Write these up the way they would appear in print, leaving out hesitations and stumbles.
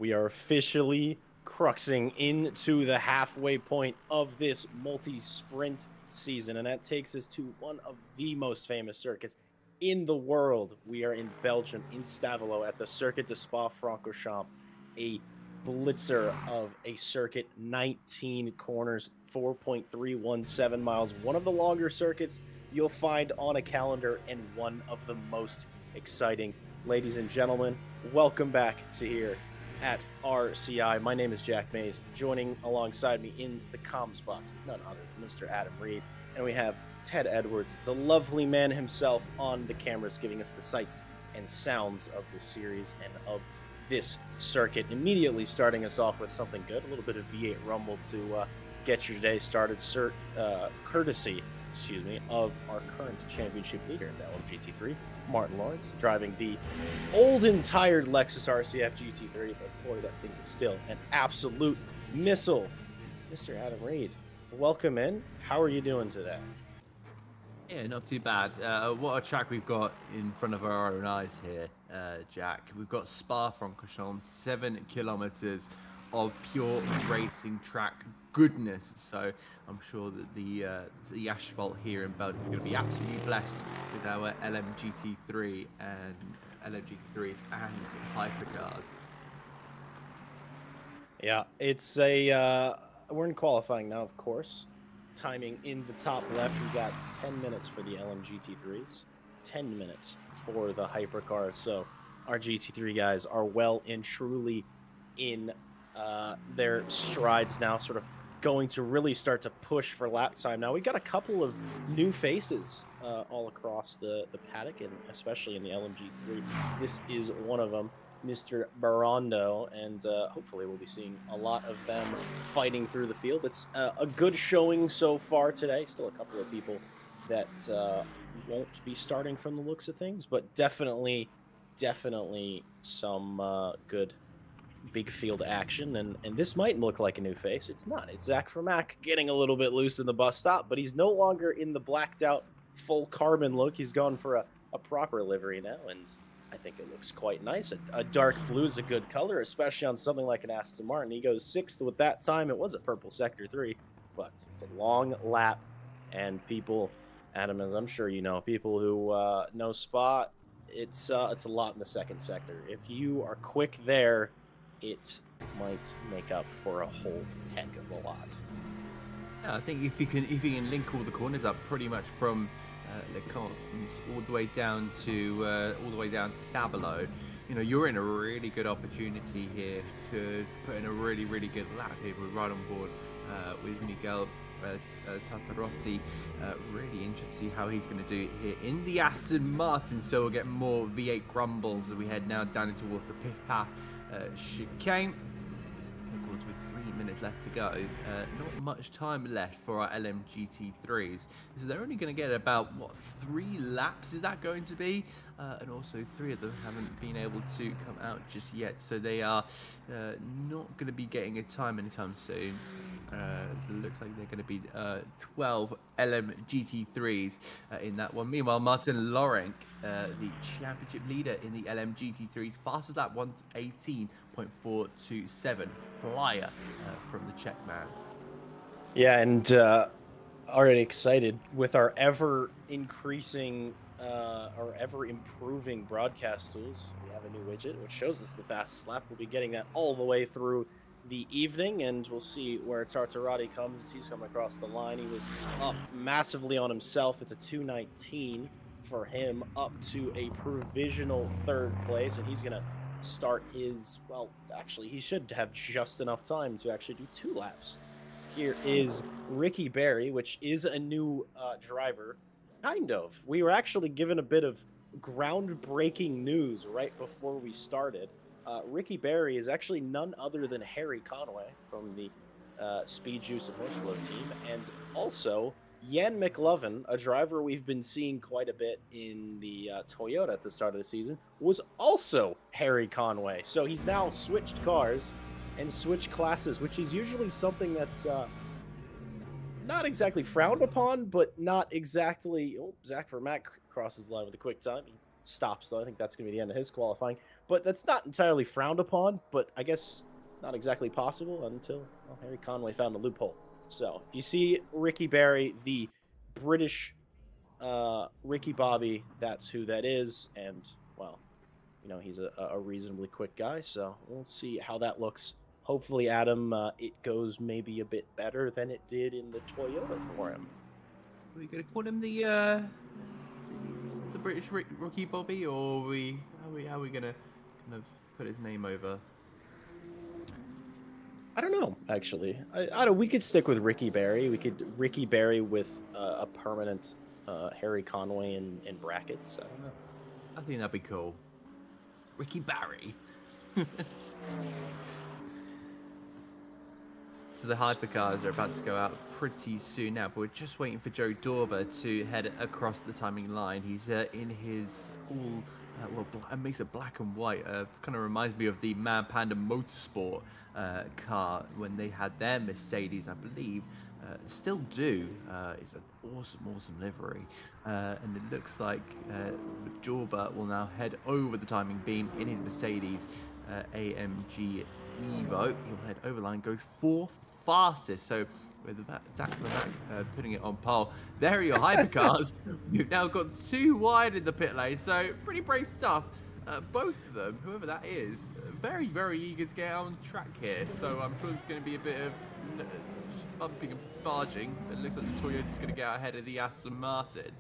We are officially cruxing into the halfway point of this multi-sprint season, and that takes us to one of the most famous circuits in the world. We are in Belgium, in Stavelot, at the Circuit de Spa-Francorchamps, a blitzer of a circuit, 19 corners, 4.317 miles, one of the longer circuits you'll find on a calendar, and one of the most exciting. Ladies and gentlemen, welcome back to here at RCI. My name is Jack Mays. Joining alongside me in the comms box is none other than Mr. Adam Reed. And we have Ted Edwards, the lovely man himself, on the cameras, giving us the sights and sounds of the series and of this circuit. Immediately starting us off with something good, a little bit of V8 rumble to get your day started, courtesy of our current championship leader in the LMGT3, Martin Lawrence, driving the old and tired Lexus RCF GT3, but boy, that thing is still an absolute missile. Mr. Adam Reed, welcome in. How are you doing today? Yeah, not too bad. What a track we've got in front of our own eyes here, Jack. We've got Spa-Francorchamps, 7 kilometers of pure racing track goodness. So I'm sure that the asphalt here in Belgium is going to be absolutely blessed with our LMGT3 and LMGT3s and hypercars. Yeah, it's we're in qualifying now, of course. Timing in the top left, we've got 10 minutes for the LMGT3s, 10 minutes for the hypercars. So our GT3 guys are well and truly in their strides now, sort of going to really start to push for lap time. Now, we got a couple of new faces all across the paddock, and especially in the LMGT3. This is one of them, Mr. Barondo, and hopefully we'll be seeing a lot of them fighting through the field. It's a good showing so far today. Still a couple of people that won't be starting from the looks of things, but definitely some good big field action, and this might look like a new face. It's not. It's Zach Vermack getting a little bit loose in the bus stop, but he's no longer in the blacked out full carbon look. He's gone for a proper livery now, and I think it looks quite nice. A dark blue is a good color, especially on something like an Aston Martin. He goes 6th with that time. It was a purple sector 3, but it's a long lap, and people, Adam, as I'm sure you know, people who know Spa, it's a lot in the second sector. If you are quick there, it might make up for a whole heck of a lot. Yeah, I think if you can link all the corners up pretty much from Le Camps all the way down to Stavelot, you know, you're in a really good opportunity here to put in a really good lap here. We're right on board with Miguel Tartarotti. Really interested to see how he's going to do it here in the Aston Martin. So we'll get more V8 grumbles as we head now down towards the Pif Path chicane. Of course, with 3 minutes left to go, not much time left for our LMGT3s. So they're only going to get about, what, 3 laps is that going to be? And also 3 of them haven't been able to come out just yet, so they are not going to be getting a time anytime soon. So it looks like they're going to be 12 LMGT3s in that one. Meanwhile, Martin Lawrence, the championship leader in the LMGT3s, fastest lap 118.427, flyer from the Czech man. Yeah, and already excited with our ever increasing, our ever improving broadcast tools. We have a new widget which shows us the fastest lap. We'll be getting that all the way through the evening, and we'll see where Tartarotti comes. He's coming across the line. He was up massively on himself. It's a 2:19 for him, up to a provisional 3rd place, and he's gonna start his, well, actually he should have just enough time to actually do 2 laps. Here is Ricky Berry, which is a new driver. Kind of. We were actually given a bit of groundbreaking news right before we started. Ricky Berry is actually none other than Harry Conway from the Speed Juice and Horseflow team, and also Jan McLovin, a driver we've been seeing quite a bit in the Toyota at the start of the season, was also Harry Conway. So he's now switched cars and switched classes, which is usually something that's not exactly frowned upon, but not exactly. Oh, Zach Vermack crosses the line with a quick time. He stops, though. I think that's going to be the end of his qualifying. But that's not entirely frowned upon, but I guess not exactly possible until, well, Harry Conway found a loophole. So if you see Ricky Barry, the British Ricky Bobby, that's who that is. And, well, he's a reasonably quick guy. So we'll see how that looks. Hopefully, Adam, it goes maybe a bit better than it did in the Toyota for him. Are we gonna call him the British Rookie Bobby, or how are we gonna kind of put his name over? I don't know, actually. I don't. We could stick with Ricky Barry. We could Ricky Barry with a permanent Harry Conway in brackets. I don't know. I think that'd be cool. Ricky Barry. So the hypercars are about to go out pretty soon now, but we're just waiting for Joe Dorber to head across the timing line. He's in his all, it makes it black and white. Kind of reminds me of the Man Panda Motorsport car when they had their Mercedes, I believe. Still do. It's an awesome livery. And it looks like Jorba will now head over the timing beam in his Mercedes AMG Evo. He'll head over line, goes fourth fastest. So with Zach Levac putting it on pole. There are your hypercars. You've now got 2 wide in the pit lane. So pretty brave stuff. Both of them, whoever that is, very eager to get on track here. So I'm sure there's going to be a bit of bumping and barging. It looks like the Toyota's going to get ahead of the Aston Martin.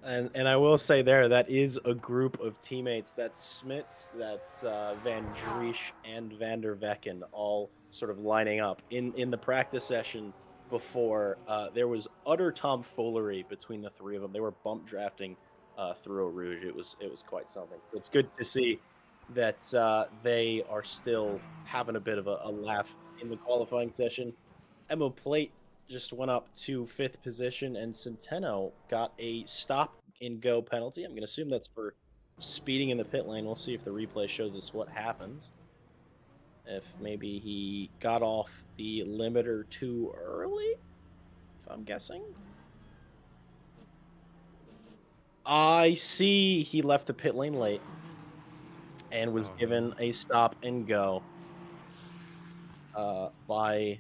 And I will say that is a group of teammates. That's Smits, that's Van Driesch, and Van der Vecken all sort of lining up in the practice session before. There was utter tomfoolery between the 3 of them. They were bump drafting through Eau Rouge. It was quite something. So it's good to see that they are still having a bit of a laugh in the qualifying session. Emma Plate just went up to 5th position, and Centeno got a stop and go penalty. I'm going to assume that's for speeding in the pit lane. We'll see if the replay shows us what happens. If maybe he got off the limiter too early, if I'm guessing. I see he left the pit lane late and was given a stop and go by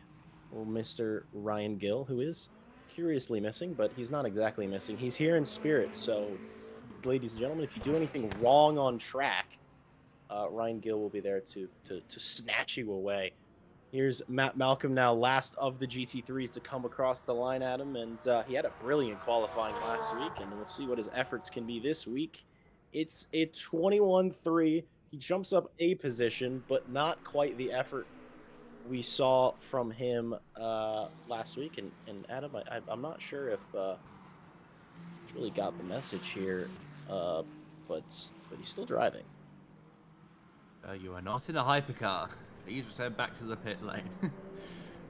Mr. Ryan Gill, who is curiously missing, but he's not exactly missing. He's here in spirit. So, ladies and gentlemen, if you do anything wrong on track, Ryan Gill will be there to snatch you away. Here's Matt Malcolm now, last of the GT3s to come across the line at him, and he had a brilliant qualifying last week, and we'll see what his efforts can be this week. It's a 21-3. He jumps up a position, but not quite the effort we saw from him last week. And Adam, I'm not sure if he's really got the message here, but he's still driving. You are not in a hypercar. Please return back to the pit lane.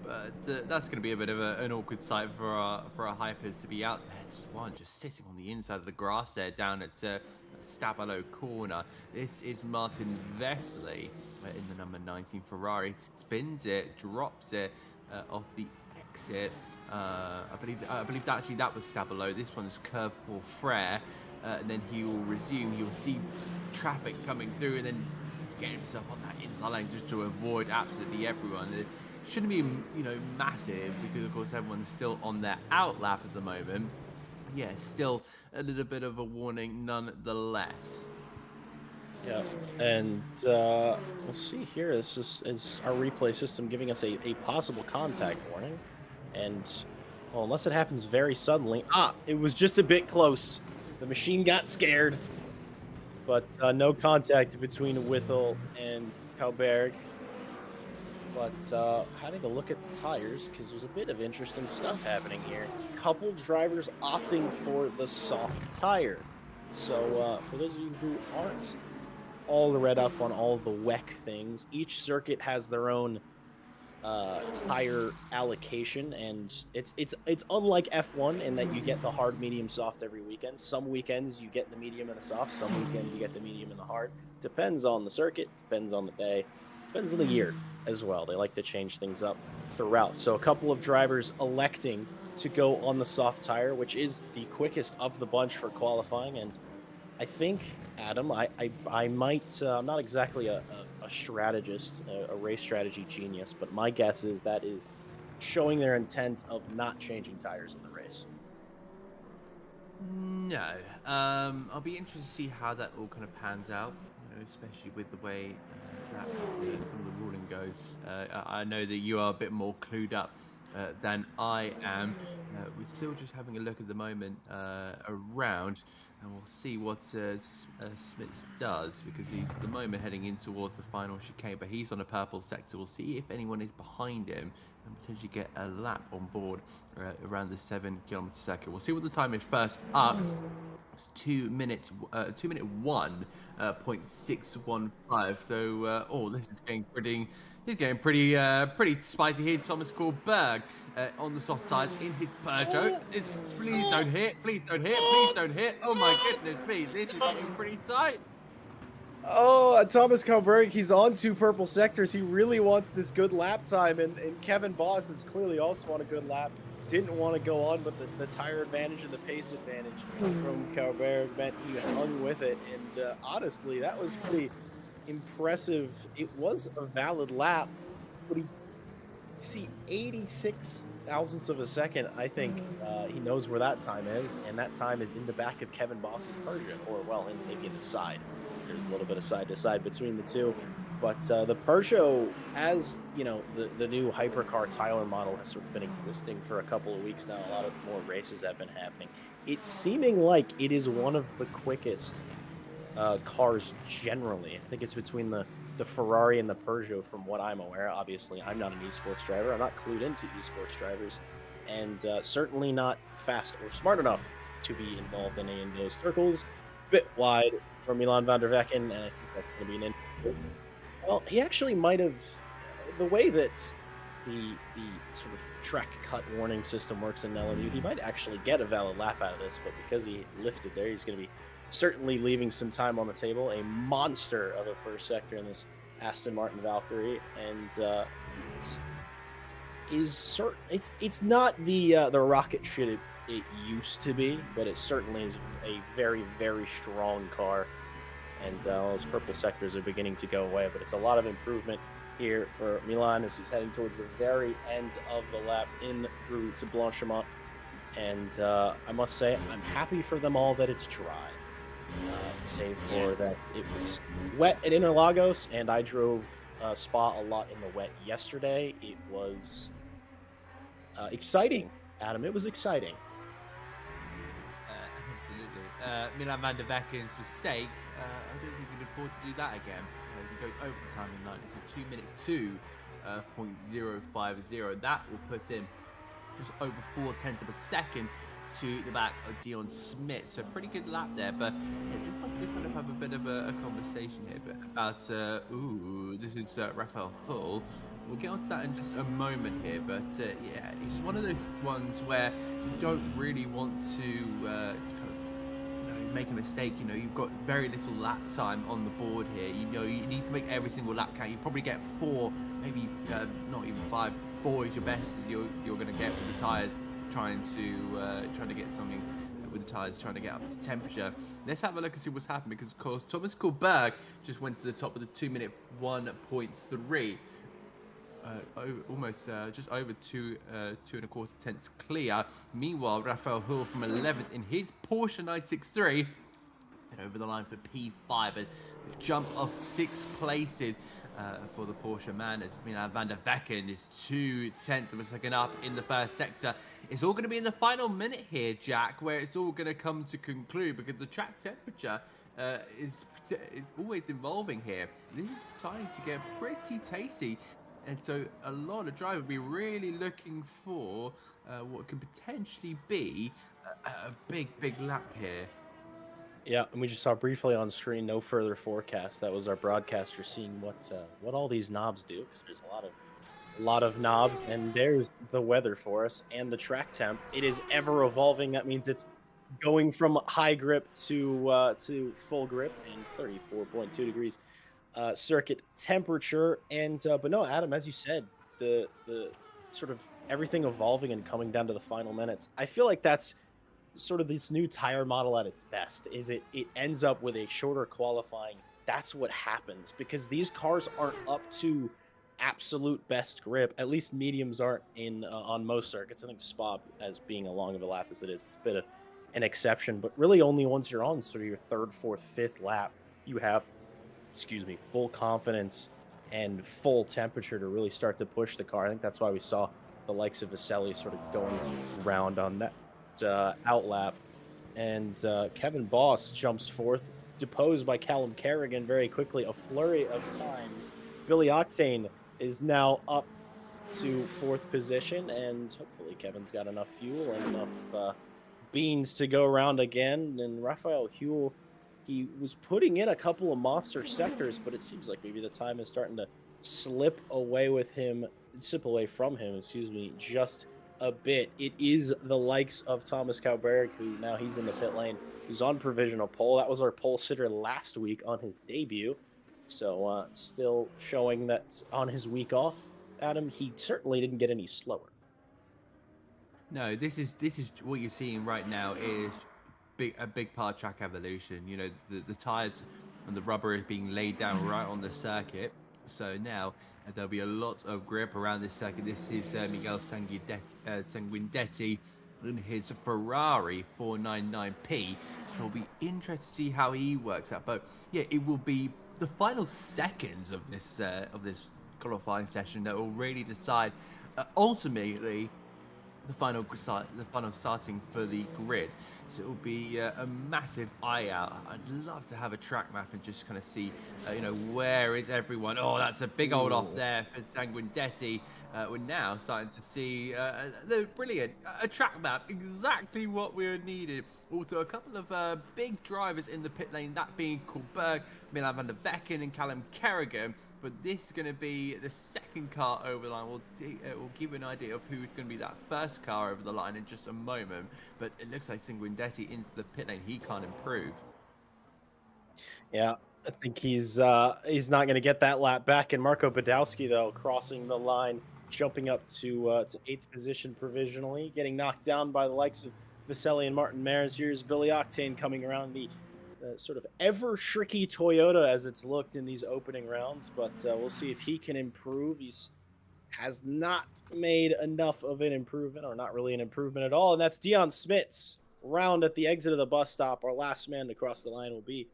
But that's going to be a bit of an awkward sight for our hypers to be out there. This one just sitting on the inside of the grass there down at Stabalo corner. This is Martin Vesely in the number 19 Ferrari. Spins it, drops it off the exit. I believe that was Stabalo. This one's Curve Paul Frere. And then he will resume. He will see traffic coming through and then get himself on that inside lane just to avoid absolutely everyone. It shouldn't be, massive because, of course, everyone's still on their outlap at the moment. Yeah, still a little bit of a warning nonetheless. Yeah, and we'll see here. This is our replay system giving us a possible contact warning. And, well, unless it happens very suddenly. It was just a bit close. The machine got scared. But no contact between Whittle and Kauberg. But having a look at the tires, because there's a bit of interesting stuff happening here. Couple drivers opting for the soft tire. So for those of you who aren't all read up on all the WEC things, each circuit has their own tire allocation, and it's unlike F1 in that you get the hard, medium, soft every weekend. Some weekends you get the medium and the soft, some weekends you get the medium and the hard. Depends on the circuit, depends on the day, depends on the year as well. They like to change things up throughout. So a couple of drivers electing to go on the soft tire, which is the quickest of the bunch for qualifying. And I think, Adam, I might, I'm not exactly a a strategist, a race strategy genius, but my guess is that is showing their intent of not changing tires in the race. No. I'll be interested to see how that all kind of pans out, especially with the way that some of the ruling goes. I know that you are a bit more clued up than I am. We're still just having a look at the moment around, and we'll see what Smits does, because he's at the moment heading in towards the final chicane, but he's on a purple sector. We'll see if anyone is behind him and potentially get a lap on board around the 7 kilometer circuit. We'll see what the time is first up. It's 2 minutes, 2 minute 1.615. So, oh, this is getting pretty. He's getting pretty spicy here. Thomas Kohlberg on the soft tires in his Peugeot. Please don't hit. Please don't hit. Please don't hit. Oh my goodness me. This is getting pretty tight. Oh, Thomas Kalberg, he's on 2 purple sectors. He really wants this good lap time, and Kevin Boss is clearly also on a good lap. Didn't want to go on, but the tire advantage and the pace advantage from Kalberg meant he hung with it. And honestly, that was pretty impressive. It was a valid lap, but he see 86 thousandths of a second. I think he knows where that time is, and that time is in the back of Kevin Boss's Persian, or well, maybe in the side. There's a little bit of side to side between the two, but the Peugeot, as you know, the new hypercar Tyler model has sort of been existing for a couple of weeks now. A lot of more races have been happening. It's seeming like it is one of the quickest cars generally. I think it's between the Ferrari and the Peugeot, from what I'm aware. Obviously, I'm not an esports driver. I'm not clued into esports drivers, and certainly not fast or smart enough to be involved in any of those circles. Bit wide for Milan van der Vecken, and I think that's going to be an in. Well, he actually might have, the way that the sort of track cut warning system works in LMU, he might actually get a valid lap out of this, but because he lifted there, he's going to be certainly leaving some time on the table. A monster of a first sector in this Aston Martin Valkyrie, and it's not the rocket ship it used to be, but it certainly is a very, very strong car. And those purple sectors are beginning to go away, but it's a lot of improvement here for Milan as he's heading towards the very end of the lap in through to Blanchimont. And I must say, I'm happy for them all that it's dry. Save for that it was wet at Interlagos, and I drove Spa a lot in the wet yesterday. It was exciting, Adam. It was exciting. Absolutely. Milan van der Vecken's mistake, I don't think we can afford to do that again. He goes over the time in line. It's a 2 minute 2.050. That will put him just over 4/10 of a second to the back of Dion Smith. So pretty good lap there, but just wanted to kind of have a bit of a conversation here about this is Raphael Hull. We'll get onto that in just a moment here, but yeah, it's one of those ones where you don't really want to make a mistake. You've got very little lap time on the board here. You need to make every single lap count. You probably get 4, maybe not even 5. 4 is your best that you're going to get with the tires, trying to get something with the tires, trying to get up to temperature. Let's have a look and see what's happened, because of course Thomas Kohlberg just went to the top of the 2 minute 1.3. Almost just over 2.25 clear. Meanwhile, Raphael Hull from 11th in his Porsche 963 and over the line for P5, a jump of 6 places for the Porsche man, as Milan van der Vecken is 2/10 of a second up in the first sector. It's all going to be in the final minute here, Jack, where it's all going to come to conclude, because the track temperature is always evolving here. This is starting to get pretty tasty. And so a lot of drivers will be really looking for what could potentially be a big lap here. Yeah, and we just saw briefly on screen, no further forecast. That was our broadcaster seeing what all these knobs do, because there's a lot of knobs, and there's the weather for us and the track temp. It is ever evolving. That means it's going from high grip to full grip in 34.2 degrees circuit temperature. And but no, Adam, as you said, the sort of everything evolving and coming down to the final minutes. I feel like that's sort of this new tire model at its best. Is it ends up with a shorter qualifying that's what happens because these cars aren't up to absolute best grip. At least mediums aren't in on most circuits. I think Spa, as being a long of a lap as it is, it's a bit of an exception. But really, only once you're on sort of your third, fourth, fifth lap, you have, excuse me, full confidence and full temperature to really start to push the car. I think that's why we saw the likes of Vaselli sort of going round on that outlap. And Kevin Boss jumps fourth, deposed by Callum Kerrigan very quickly. A flurry of times. Billy Octane is now up to fourth position, and hopefully Kevin's got enough fuel and enough beans to go around again. And Raphael Huel, he was putting in a couple of monster sectors, but it seems like maybe the time is starting to slip away from him, excuse me, just a bit. It is the likes of Thomas Cowberg, who now he's in the pit lane, who's on provisional pole. That was our pole sitter last week on his debut. So still showing that on his week off, Adam, he certainly didn't get any slower. No, this is what you're seeing right now is a big part of track evolution. You know, the tires and the rubber is being laid down right on the circuit. So now there'll be a lot of grip around this circuit. This is Miguel Sanguinetti in his Ferrari 499P. So it'll be interesting to see how he works out. But yeah, it will be the final seconds of this qualifying session that will really decide ultimately the final starting for the grid. So it will be a massive eye out. I'd love to have a track map and just kind of see, where is everyone? Oh, that's a big old off Ooh. there for Sanguinetti. We're now starting to see the brilliant a track map, exactly what we needed. Also, a couple of big drivers in the pit lane, that being Kohlberg, Milan van der Becken, and Callum Kerrigan. But this is going to be the second car over the line. We'll give you an idea of who's going to be that first car over the line in just a moment. But it looks like Sanguinetti into the pit lane. He can't improve. Yeah, I think he's not going to get that lap back. And Marco Badowski, though, crossing the line, jumping up to eighth position provisionally, getting knocked down by the likes of Vaselli and Martin Mares. Here's Billy Octane coming around the sort of ever tricky Toyota as it's looked in these opening rounds, but we'll see if he can improve. He's has not made enough of an improvement, or not really an improvement at all. And that's Dion Smits round at the exit of the bus stop. Our last man to cross the line will be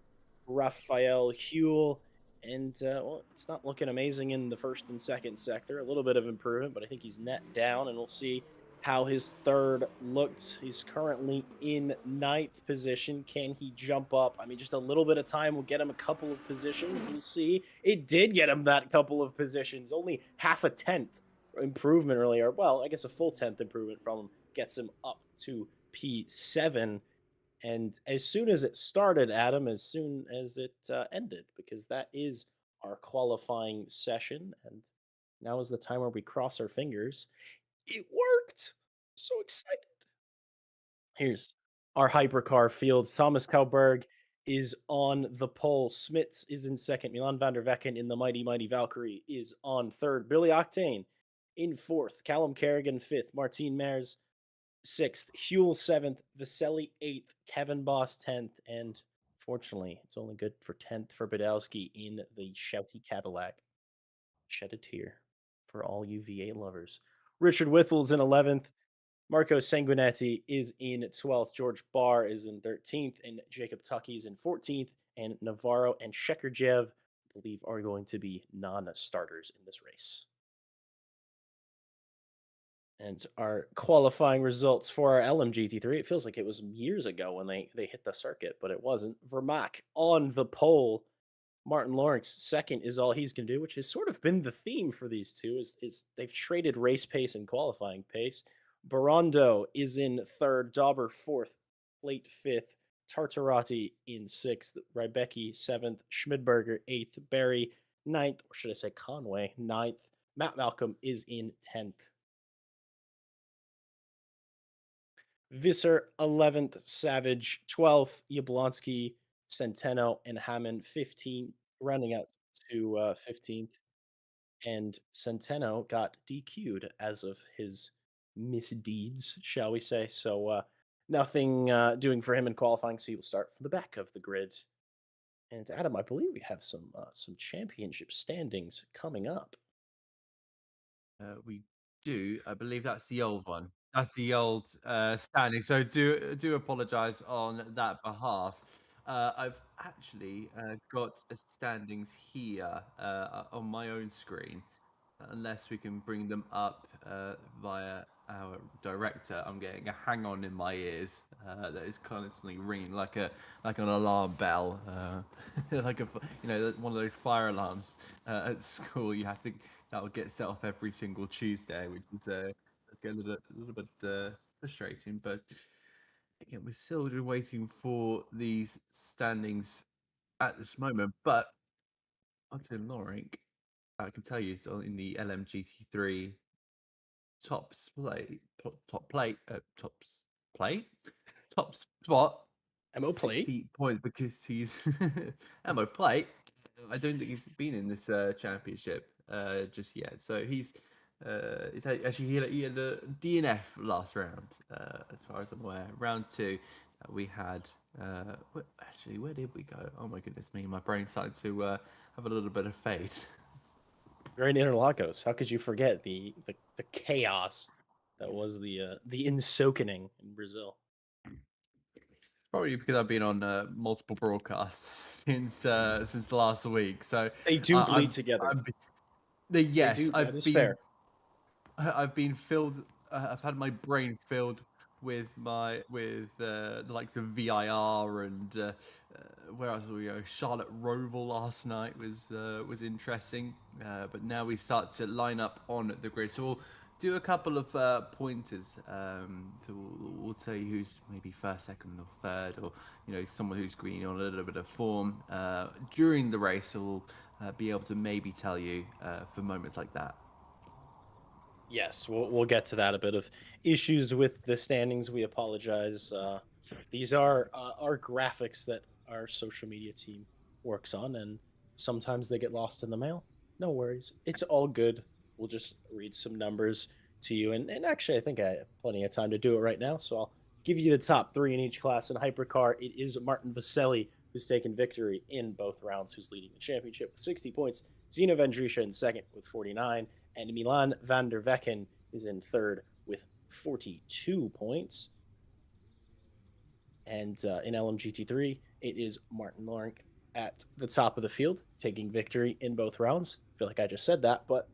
Raphael Huel. And well, it's not looking amazing in the first and second sector. A little bit of improvement, but I think he's net down, and we'll see how his third looked. He's currently in ninth position. Can he jump up? I mean, just a little bit of time will get him a couple of positions. We'll see. It did get him that couple of positions. Only half a tenth improvement, really, or well, I guess a full tenth improvement from him gets him up to P7. And as soon as it started, Adam, as soon as it ended, because that is our qualifying session. And now is the time where we cross our fingers. It worked. So excited. Here's our hypercar field. Thomas Kauberg is on the pole. Smits is in second. Milan van der Vecken in the mighty, mighty Valkyrie is on third. Billy Octane in fourth. Callum Kerrigan fifth. Martine Mares sixth. Huel seventh. Vaselli eighth. Kevin Boss 10th. And fortunately, it's only good for 10th for Badowski in the shouty Cadillac. Shed a tear for all you V8 lovers. Richard Whittles in 11th. Marco Sanguinetti is in 12th. George Barr is in 13th. And Jacob Tucky is in 14th. And Navarro and Shekerjev, I believe, are going to be non starters in this race. And our qualifying results for our LMGT3, it feels like it was years ago when they hit the circuit, but it wasn't. Vermaak on the pole. Martin Lawrence second is all he's going to do, which has sort of been the theme for these two. Is they've traded race pace and qualifying pace. Barondo is in third, Dauber fourth, Plate fifth, Tartarati in sixth, Rybecki seventh, Schmidberger eighth, Barry ninth, or should I say Conway ninth. Matt Malcolm is in 10th. Visser 11th, Savage 12th, Yablonsky, Centeno, and Hammond 15th, rounding out to 15th. And Centeno got DQ'd as of his misdeeds, shall we say. So nothing doing for him in qualifying, so he will start from the back of the grid. And Adam, I believe we have some championship standings coming up. We do. I believe that's the old one. That's the old standing. So do apologise on that behalf. I've actually got a standings here on my own screen. Unless we can bring them up via our director, I'm getting a hang on in my ears that is constantly ringing like an alarm bell, like one of those fire alarms at school. You have to that will get set off every single Tuesday, which is a little bit frustrating. But again, we're still waiting for these standings at this moment. But until Loring, I can tell you it's in the LMGT3 top plate, plate, top spot, Mo plate. 60 points because he's ammo plate. I don't think he's been in this championship just yet. So actually he had a DNF last round, as far as I'm aware. Round two, we had. Actually, where did we go? Oh my goodness me, my brain's starting to have a little bit of fade. You're in Interlagos. How could you forget the chaos that was the Insokening in Brazil? Probably because I've been on multiple broadcasts since last week. So They do uh, bleed I'm, together, I'm though. They yes, do. That is fair. I've been filled. I've had my brain filled with the likes of VIR and where else we go? Charlotte Roval last night was interesting, but now we start to line up on the grid. So we'll do a couple of pointers. So we'll tell you who's maybe first, second, or third, or someone who's green on a little bit of form during the race. So we'll be able to maybe tell you for moments like that. Yes, we'll get to that. A bit of issues with the standings. We apologize. These are our graphics that our social media team works on, and sometimes they get lost in the mail. No worries, it's all good. We'll just read some numbers to you, and actually, I think I have plenty of time to do it right now. So I'll give you the top three in each class. In hypercar, it is Martin Vaselli who's taken victory in both rounds, who's leading the championship with 60 points. Zina Vendrisha in second with 49 and Milan van der Vecken is in third with 42 points. And in LMGT3, it is Martin Lawrence at the top of the field, taking victory in both rounds. I feel like I just said that, but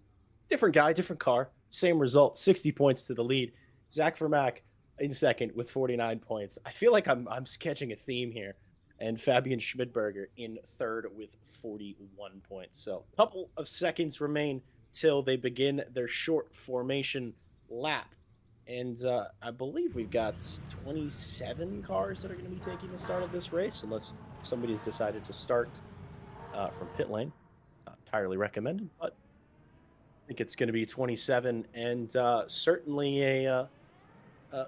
different guy, different car, same result, 60 points to the lead. Zach Vermack in second with 49 points. I feel like I'm sketching a theme here. And Fabian Schmidberger in third with 41 points. So a couple of seconds remain till they begin their short formation lap. And I believe we've got 27 cars that are going to be taking the start of this race, unless somebody's decided to start from pit lane. Not entirely recommended, but I think it's going to be 27, and certainly a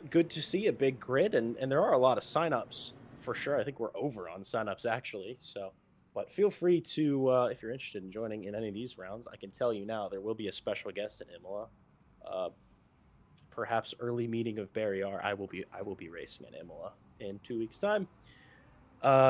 good to see a big grid, and there are a lot of signups for sure. I think we're over on signups actually. So, but feel free to if you're interested in joining in any of these rounds. I can tell you now there will be a special guest at Imola. Uh, Perhaps early meeting of Barry R. I will be racing at Imola in 2 weeks' time.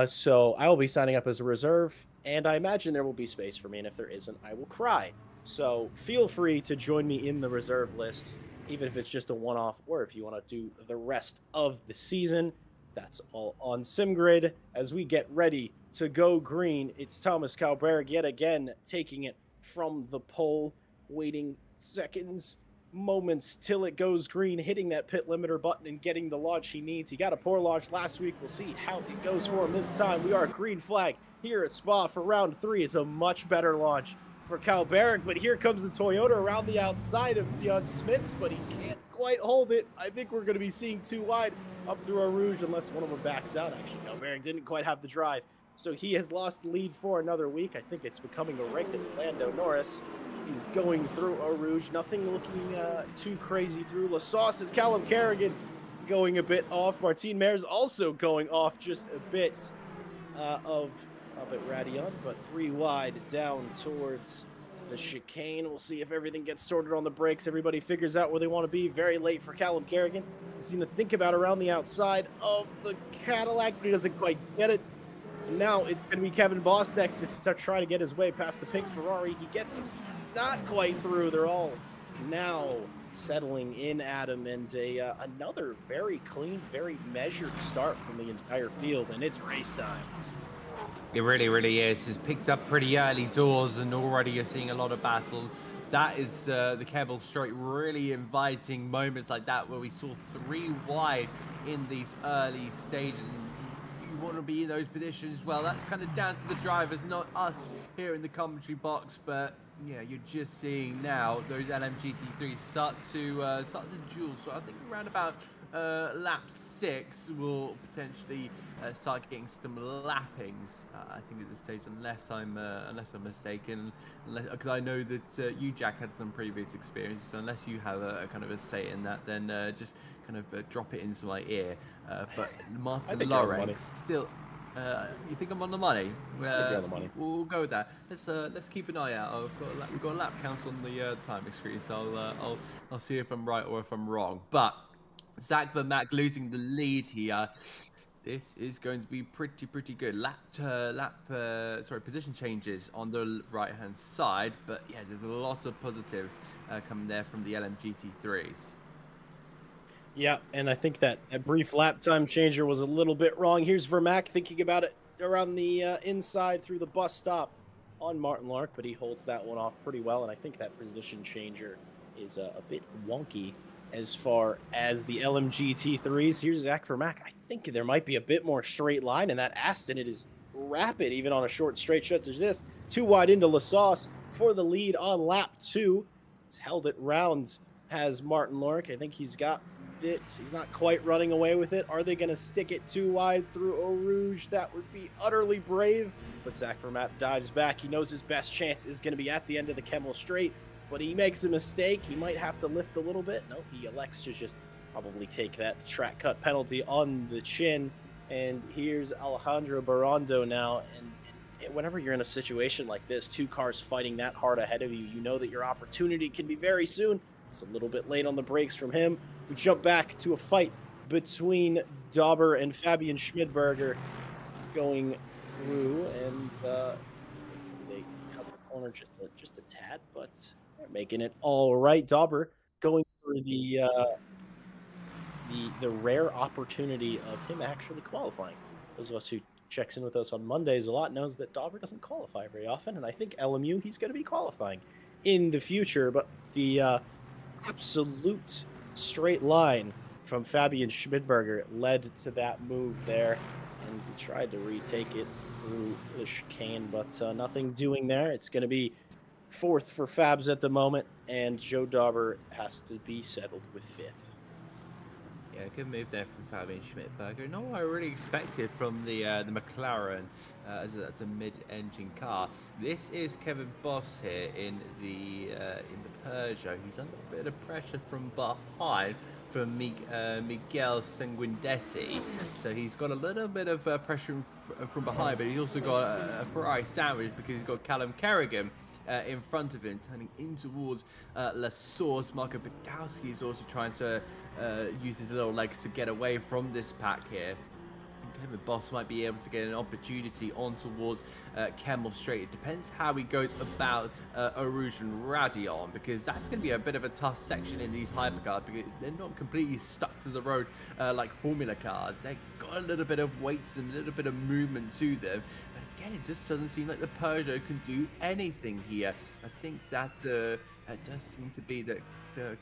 So I will be signing up as a reserve, and I imagine there will be space for me. And if there isn't, I will cry. So feel free to join me in the reserve list, even if it's just a one-off, or if you want to do the rest of the season. That's all on SimGrid as we get ready to go green. It's Thomas Kalberg yet again taking it from the pole, waiting seconds, moments till it goes green, hitting that pit limiter button and getting the launch he needs. He got a poor launch last week. We'll see how it goes for him this time. We are green flag here at Spa for round three. It's a much better launch for Cal Barrick, but here comes the Toyota around the outside of Dion Smits, but he can't quite hold it. I think we're going to be seeing too wide up through Eau Rouge unless one of them backs out. Actually, Cal Barrick didn't quite have the drive, so he has lost the lead for another week. I think it's becoming a regular. Lando Norris is going through Eau Rouge. Nothing looking too crazy through. La Sauce is Callum Kerrigan going a bit off. Martine Mares also going off just a bit of up at Radion, but 3 wide down towards the chicane. We'll see if everything gets sorted on the brakes. Everybody figures out where they want to be. Very late for Callum Kerrigan. He's going to think about around the outside of the Cadillac, but he doesn't quite get it. And now it's going to be Kevin Boss next to start trying to get his way past the pink Ferrari. He gets not quite through. They're all now settling in at him, and another very clean, very measured start from the entire field, and it's race time. It really, really is. It's picked up pretty early doors, and already you're seeing a lot of battle. That is the Keble Straight really inviting moments like that where we saw 3 wide in these early stages. You want to be in those positions. Well, that's kind of down to the drivers, not us here in the commentary box. But yeah, you're just seeing now those LMGT3s start to duel. So I think around about lap 6 will potentially start getting some lappings. I think at this stage, unless I'm mistaken, because I know that you, Jack, had some previous experience. So unless you have a kind of a say in that, then just kind of drop it into my ear. But Martin Lawrence still. You think I'm on the money? On the money. We'll go with that. Let's keep an eye out. We've got a lap count on the timing screen, so I'll see if I'm right or if I'm wrong. But Zach Vermaak losing the lead here. This is going to be pretty good. Position changes on the right-hand side, but yeah, there's a lot of positives coming there from the LMGT3s. Yeah, and I think that brief lap time changer was a little bit wrong. Here's Vermaak thinking about it around the inside through the bus stop on Martin Lark, but he holds that one off pretty well, and I think that position changer is a bit wonky as far as the LMGT3s. Here's Zach Vermaak. I think there might be a bit more straight line, and that Aston, it is rapid, even on a short straight shot. There's this, 2 wide into Lasauce for the lead on lap 2. He's held it round, has Martin Lark. I think he's got it. He's not quite running away with it. Are they going to stick it 2 wide through Eau Rouge? That would be utterly brave, but Zach Vermaak dives back. He knows his best chance is going to be at the end of the Kemmel Straight, but he makes a mistake. He might have to lift a little bit. No, he elects to just probably take that track cut penalty on the chin. And here's Alejandro Barrondo now. And whenever you're in a situation like this, 2 cars fighting that hard ahead of you, you know that your opportunity can be very soon. It's a little bit late on the brakes from him. We jump back to a fight between Dauber and Fabian Schmidberger going through, and they cut the corner just a tad, but they're making it all right. Dauber going for the rare opportunity of him actually qualifying. Those of us who checks in with us on Mondays a lot knows that Dauber doesn't qualify very often, and I think LMU, he's going to be qualifying in the future, but the absolute straight line from Fabian Schmidberger led to that move there, and he tried to retake it through the chicane, but nothing doing there. It's going to be 4th for Fabs at the moment, and Joe Dauber has to be settled with 5th. Yeah, good move there from Fabian Schmidberger. Not what I really expected from the McLaren, as that's a mid-engine car. This is Kevin Boss here in the Peugeot. He's under a bit of pressure from behind from Miguel Sanguinetti. So he's got a little bit of pressure from behind, but he's also got a Ferrari sandwich because he's got Callum Kerrigan in front of him, turning in towards La Source. Marco Badowski is also trying to use his little legs to get away from this pack here. I think Kevin Boss might be able to get an opportunity on towards Kemmel Straight. It depends how he goes about Eau Rouge and Radion, because that's going to be a bit of a tough section in these hypercars, because they're not completely stuck to the road like Formula cars. They've got a little bit of weight and a little bit of movement to them. Again, it just doesn't seem like the Peugeot can do anything here. I think that does seem to be that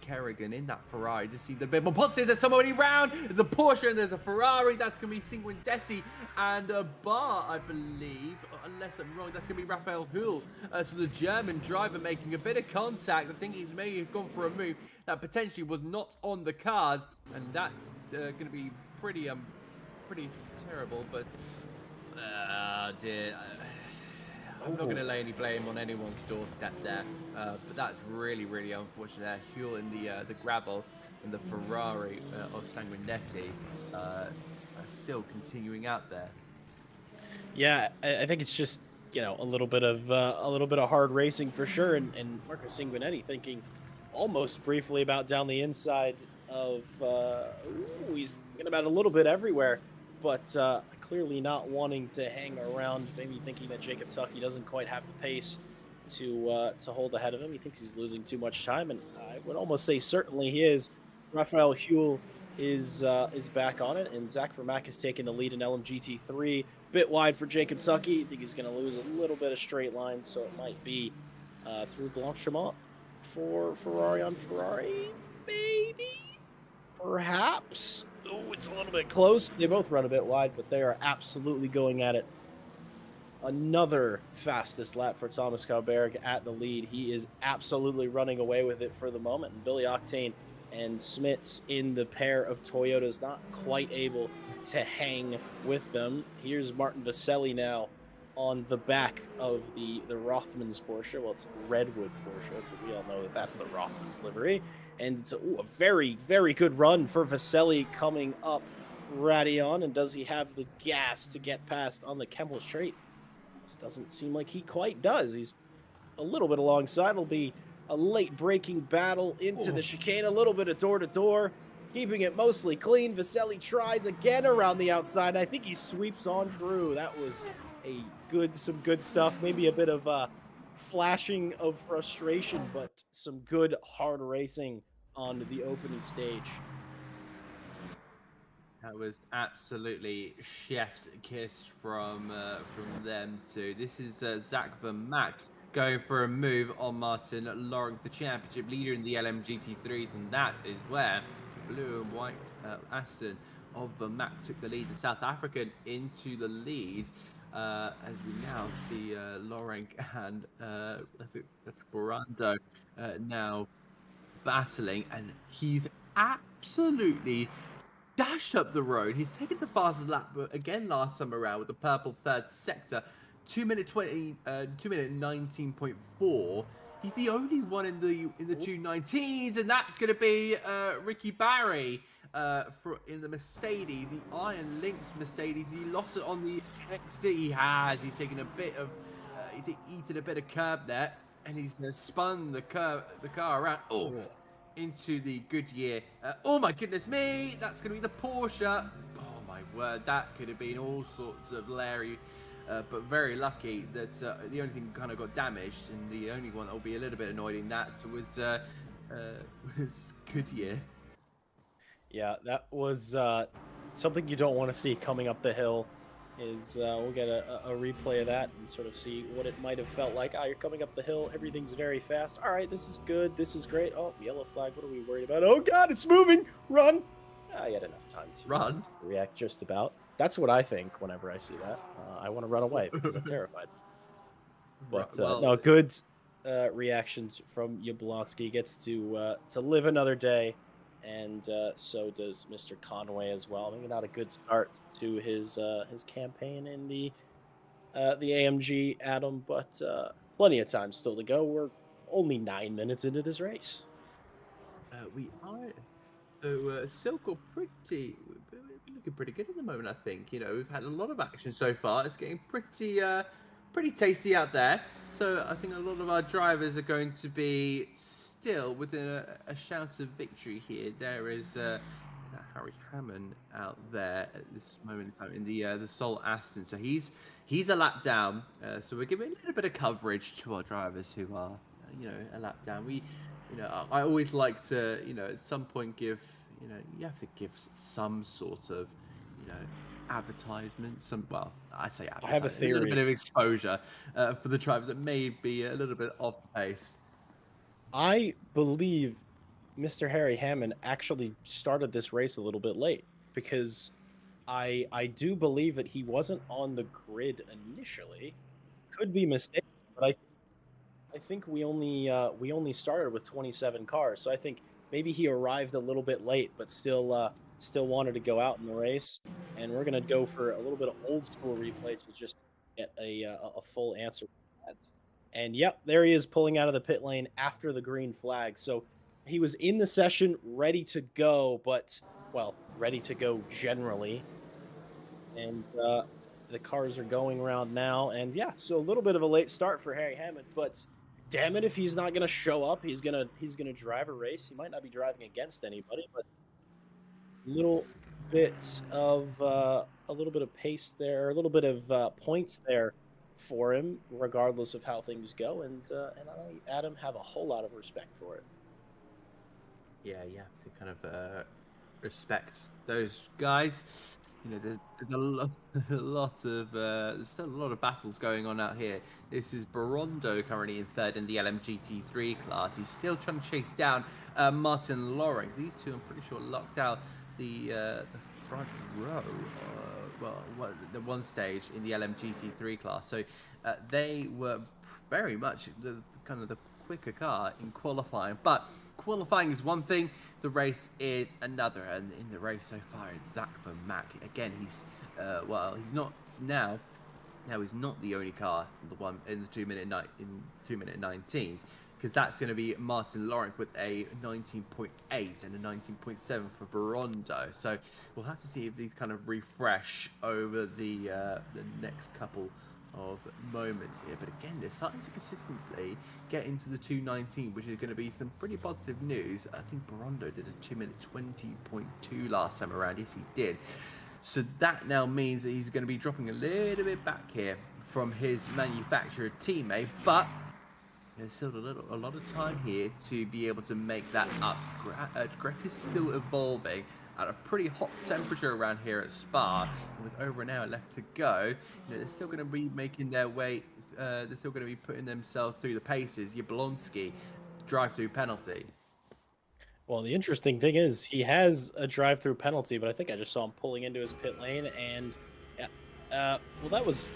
Kerrigan in that Ferrari just seems a bit more positive. There's somebody around. There's a Porsche and there's a Ferrari. That's going to be Sanguinetti and a Bar, I believe. Unless I'm wrong, that's going to be Raphael Hull. So the German driver making a bit of contact. I think he's maybe gone for a move that potentially was not on the card. And that's going to be pretty terrible, but... dear. I'm not going to lay any blame on anyone's doorstep there, but that's really unfortunate. Huell in the gravel and the Ferrari of Sanguinetti are still continuing out there. Yeah, I think it's just, you know, a little bit of hard racing for sure, and Marco Sanguinetti thinking almost briefly about down the inside of he's thinking about a little bit everywhere. but clearly not wanting to hang around, maybe thinking that Jacob Tucky doesn't quite have the pace to hold ahead of him. He thinks he's losing too much time, and I would almost say certainly he is. Raphael Huel is back on it, and Zach Vermack is taking the lead in LMGT3. Bit wide for Jacob Tucky. I think he's going to lose a little bit of straight line, so it might be through Blanchimont for Ferrari on Ferrari, maybe, perhaps. Oh, it's a little bit close. They both run a bit wide, but they are absolutely going at it. Another fastest lap for Thomas Kauberg at the lead. He is absolutely running away with it for the moment. And Billy Octane and Smits in the pair of Toyotas not quite able to hang with them. Here's Martin Vaselli now on the back of the Rothmans Porsche. Well, it's Redwood Porsche, but we all know that that's the Rothmans livery. And it's a very, very good run for Vaselli coming up Radion. And does he have the gas to get past on the Kemmel Straight? This doesn't seem like he quite does. He's a little bit alongside. It'll be a late braking battle into the chicane, a little bit of door-to-door, keeping it mostly clean. Vaselli tries again around the outside. I think he sweeps on through. That was some good stuff. Maybe a bit of flashing of frustration, but some good hard racing on the opening stage. That was absolutely chef's kiss from them two. This is Zach Vermaak going for a move on Martin Lorink, the championship leader in the LMGT3s, and that is where the blue and white Aston of Vermaak took the lead. The South African into the lead as we now see Lorink and that's Borando now battling, and he's absolutely dashed up the road. He's taken the fastest lap again last time around with the purple third sector, 2-minute 19.4. He's the only one in the 219s, and that's going to be Ricky Barry in the Mercedes, the Iron Lynx Mercedes. He lost it on the exit. He has. He's taken a bit of he's eaten a bit of curb there, and he's spun the car around. Oh. Into the Goodyear. Oh my goodness me, that's going to be the Porsche. Oh my word, that could have been all sorts of Larry, but very lucky that the only thing kind of got damaged, and the only one that will be a little bit annoyed in that was Goodyear. Yeah, that was something you don't want to see coming up the hill. We'll get a replay of that and sort of see what it might have felt like. You're coming up the hill, everything's very fast. All right, this is good, this is great. Oh, yellow flag, what are we worried about? Oh God, it's moving, run! You had enough time to run, react just about. That's what I think whenever I see that. I want to run away because I'm terrified. But no, good reactions from Yablonski. Gets to live another day. And so does Mr. Conway as well. Maybe not a good start to his campaign in the AMG, Adam, but plenty of time still to go. We're only 9 minutes into this race. We are. So Silk looking pretty good at the moment. I think we've had a lot of action so far. It's getting pretty tasty out there. So I think a lot of our drivers are going to be still within a shout of victory here. There is Harry Hammond out there at this moment in time in the Sol Aston. So he's a lap down. So we're giving a little bit of coverage to our drivers who are a lap down. I always like to at some point give you have to give some sort of advertisement. I say advertisement. I have a theory. A little bit of exposure for the drivers that may be a little bit off the pace. I believe Mr. Harry Hammond actually started this race a little bit late because I do believe that he wasn't on the grid initially. Could be mistaken, but I think we only started with 27 cars, so I think maybe he arrived a little bit late, but still wanted to go out in the race. And we're gonna go for a little bit of old school replay to just get a full answer. And yep, there he is pulling out of the pit lane after the green flag. So he was in the session ready to go, but well, ready to go generally. And the cars are going around now, and yeah, so a little bit of a late start for Harry Hammond, but damn it if he's not gonna show up. He's gonna drive a race. He might not be driving against anybody, but little a little bit of pace there, a little bit of points there for him, regardless of how things go. And I, Adam, have a whole lot of respect for it. Yeah, you have to kind of respect those guys. You know, there's a lot, a lot of there's still a lot of battles going on out here. This is Barondo currently in third in the LMGT3 class. He's still trying to chase down Martin Loring. These two, I'm pretty sure, locked out the front row. The one stage in the LMGT3 class. So they were very much the kind of the quicker car in qualifying, but qualifying is one thing, the race is another. And in the race so far, it's Zach Van Mack again. He's he's not now. Now he's not the only car, the one in the 2-minute 19s, because that's going to be Martin Lawrence with a 19.8 and a 19.7 for Barondo. So we'll have to see if these kind of refresh over the next couple of moments here. But again, they're starting to consistently get into the 219, which is going to be some pretty positive news. I think Barondo did a 2-minute 20.2 last time around. Yes, he did. So that now means that he's going to be dropping a little bit back here from his manufacturer teammate, but there's still a lot of time here to be able to make that up. Grep is still evolving at a pretty hot temperature around here at Spa, and with over an hour left to go, you know, they're still going to be making their way. They're still going to be putting themselves through the paces. Yablonski drive-through penalty. Well, the interesting thing is he has a drive-through penalty, but I think I just saw him pulling into his pit lane, and yeah, well, that was.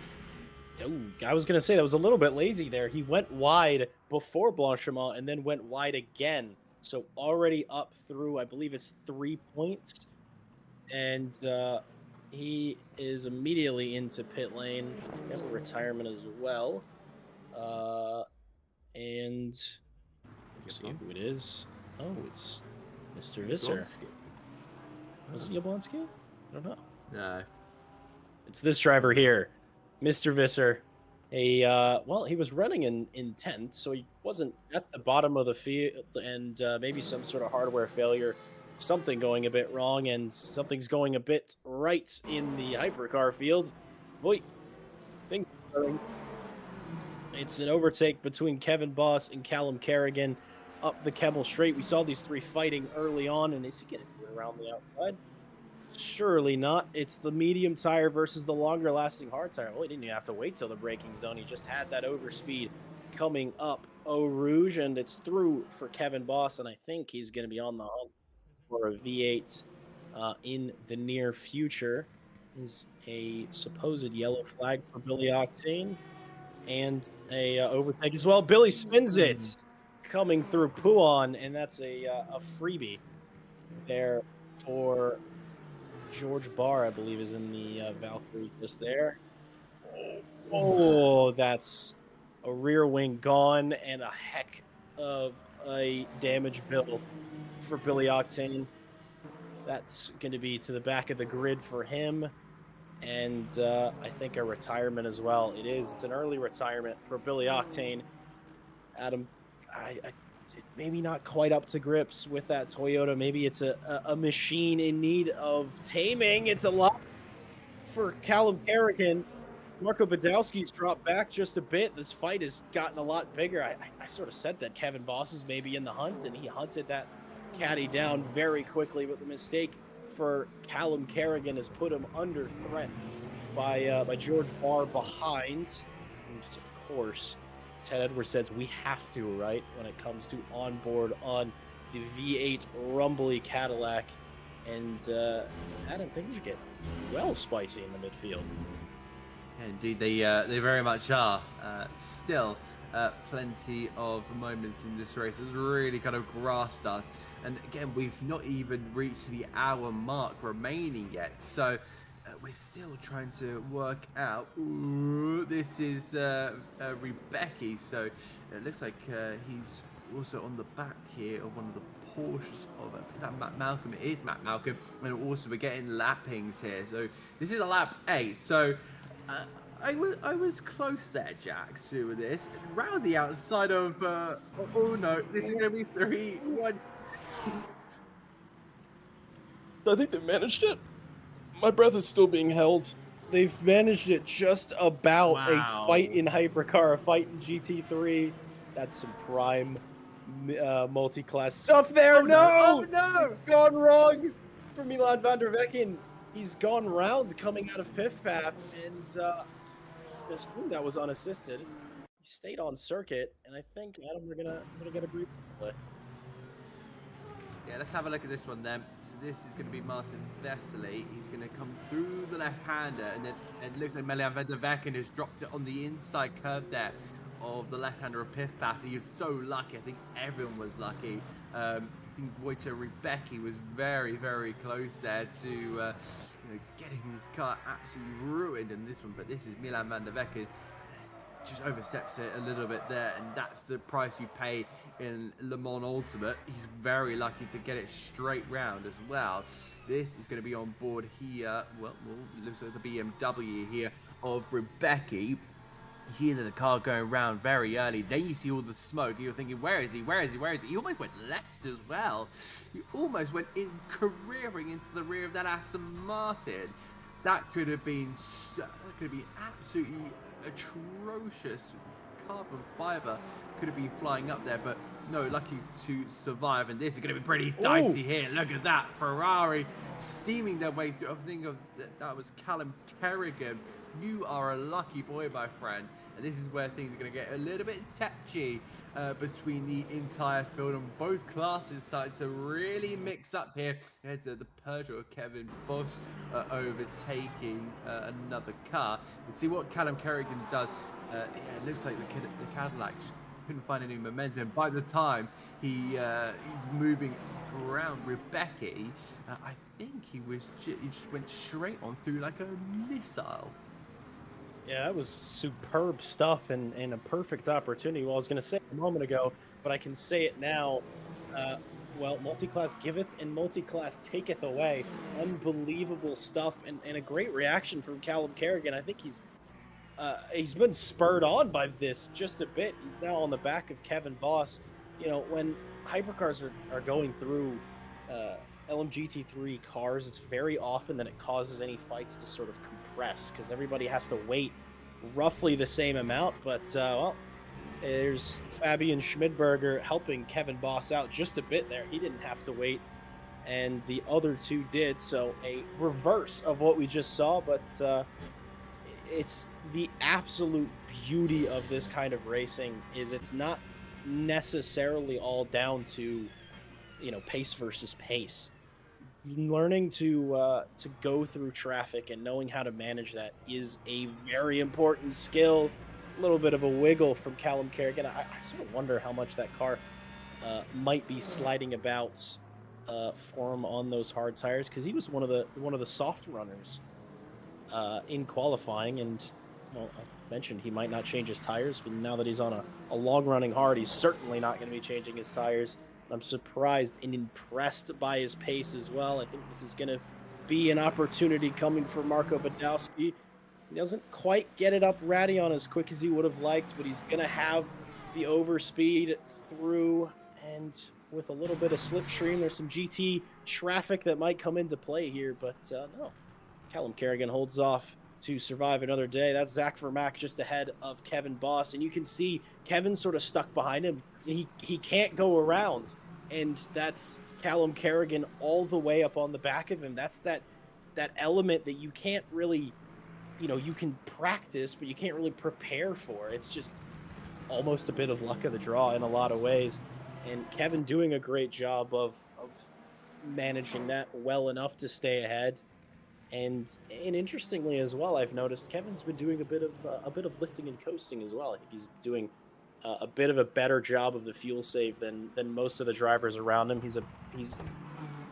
Oh, I was gonna say that was a little bit lazy there. He went wide before Blanchimont and then went wide again. So already up through, I believe it's 3 points, and he is immediately into pit lane. We have a retirement as well, and let's see who it is. Oh, it's Mr. Visser. Was it Yablonski? I don't know. No. It's this driver here, Mr. Visser. Well, he was running in 10th, so he wasn't at the bottom of the field, and maybe some sort of hardware failure, something going a bit wrong, and something's going a bit right in the hypercar field. Boy, things are going. It's an overtake between Kevin Boss and Callum Kerrigan up the Kemmel Straight. We saw these three fighting early on, and is he getting around the outside? Surely not. It's the medium tire versus the longer lasting hard tire. Well, he didn't even have to wait till the braking zone. He just had that overspeed coming up Eau Rouge, and it's through for Kevin Boss, and I think he's going to be on the hunt for a V8 in the near future. Is a supposed yellow flag for Billy Octane, and a overtake as well. Billy spins it coming through Puan, and that's a freebie there for George Barr, I believe, is in the Valkyrie just there. Oh, that's a rear wing gone and a heck of a damage bill for Billy Octane. That's going to be to the back of the grid for him, and I think a retirement as well. It is. It's an early retirement for Billy Octane. Adam, maybe not quite up to grips with that Toyota. Maybe it's a machine in need of taming. It's a lot for Callum Kerrigan. Marco Badowski's dropped back just a bit. This fight has gotten a lot bigger. I sort of said that Kevin Boss is maybe in the hunt, and he hunted that caddy down very quickly, but the mistake for Callum Kerrigan has put him under threat by George Barr behind. And of course, Ted Edwards says we have to, right, when it comes to onboard on the V8 rumbly Cadillac. And Adam, things are getting well spicy in the midfield. Indeed, they very much are. Still, plenty of moments in this race has really kind of grasped us. And again, we've not even reached the hour mark remaining yet. So we're still trying to work out. Ooh, this is Rebecca. So it looks like he's also on the back here of one of the Porsches of that Matt Malcolm. It is Matt Malcolm. And also we're getting lappings here. So this is a lap 8. So I was close there, Jack, to this. Round the outside of oh no, this is gonna be 3-1. I think they managed it. My breath is still being held. They've managed it just about a fight Wow. in Hypercar, a fight in GT3. That's some prime multi-class stuff there. Oh no! Oh No! no! It's gone wrong for Milan van der Vecken. He's gone round coming out of Piff Path, and I assume that was unassisted. He stayed on circuit, and I think, Adam, we're gonna get a brief play. Yeah, let's have a look at this one then. So this is going to be Martin Vesely. He's going to come through the left-hander, and then it looks like Milan van der Vecken has dropped it on the inside curve there of the left-hander of Piff Path. He was so lucky. I think everyone was lucky. I think Wojciech Rybecki was very, very close there to getting his car absolutely ruined in this one. But this is Milan van der Vecken. Just oversteps it a little bit there, and that's the price you pay in Le Mans Ultimate. He's very lucky to get it straight round as well. This is going to be on board here. Well, it looks like the BMW here of Rybecki. You see the car going round very early. Then you see all the smoke. You're thinking, where is he? Where is he? Where is he? He almost went left as well. He almost went in, careering into the rear of that Aston Martin. That could have been absolutely atrocious. Carbon fiber could have been flying up there, but no, lucky to survive. And this is going to be pretty dicey here. Look at that Ferrari steaming their way through. I think that was Callum Kerrigan. You are a lucky boy, my friend. And this is where things are going to get a little bit touchy between the entire field, and both classes starting to really mix up here. Here's the Peugeot of Kevin Boss overtaking another car. Let's see what Callum Kerrigan does. Yeah, it looks like the Cadillac couldn't find any momentum. By the time he's moving around Rybecki, I think he just went straight on through like a missile. Yeah, that was superb stuff and a perfect opportunity. Well, I was going to say it a moment ago, but I can say it now. Well, multi-class giveth and multi-class taketh away. Unbelievable stuff and a great reaction from Callum Kerrigan. I think he's been spurred on by this just a bit. He's now on the back of Kevin Boss. You know, when hypercars are going through LMGT3 cars, it's very often that it causes any fights to sort of compress because everybody has to wait roughly the same amount. But, well, there's Fabian Schmidberger helping Kevin Boss out just a bit there. He didn't have to wait, and the other two did. So a reverse of what we just saw, but it's the absolute beauty of this kind of racing is it's not necessarily all down to, pace versus pace. Learning to go through traffic and knowing how to manage that is a very important skill. A little bit of a wiggle from Callum Kerrigan. I sort of wonder how much that car might be sliding about for him on those hard tires, because he was one of the soft runners in qualifying, and well, I mentioned he might not change his tires, but now that he's on a long running hard, he's certainly not going to be changing his tires. I'm surprised and impressed by his pace as well. I think this is going to be an opportunity coming for Marco Badowski. He doesn't quite get it up ratty on as quick as he would have liked, but he's going to have the overspeed through, and with a little bit of slipstream, there's some GT traffic that might come into play here, but no. Callum Kerrigan holds off to survive another day. That's Zach Vermack just ahead of Kevin Boss, and you can see Kevin sort of stuck behind him. He can't go around, and that's Callum Kerrigan all the way up on the back of him. That's that element that you can't really, you can practice, but you can't really prepare for. It's just almost a bit of luck of the draw in a lot of ways, and Kevin doing a great job of managing that well enough to stay ahead. And interestingly as well, I've noticed Kevin's been doing a bit of lifting and coasting as well. I think he's doing a bit of a better job of the fuel save than most of the drivers around him. He's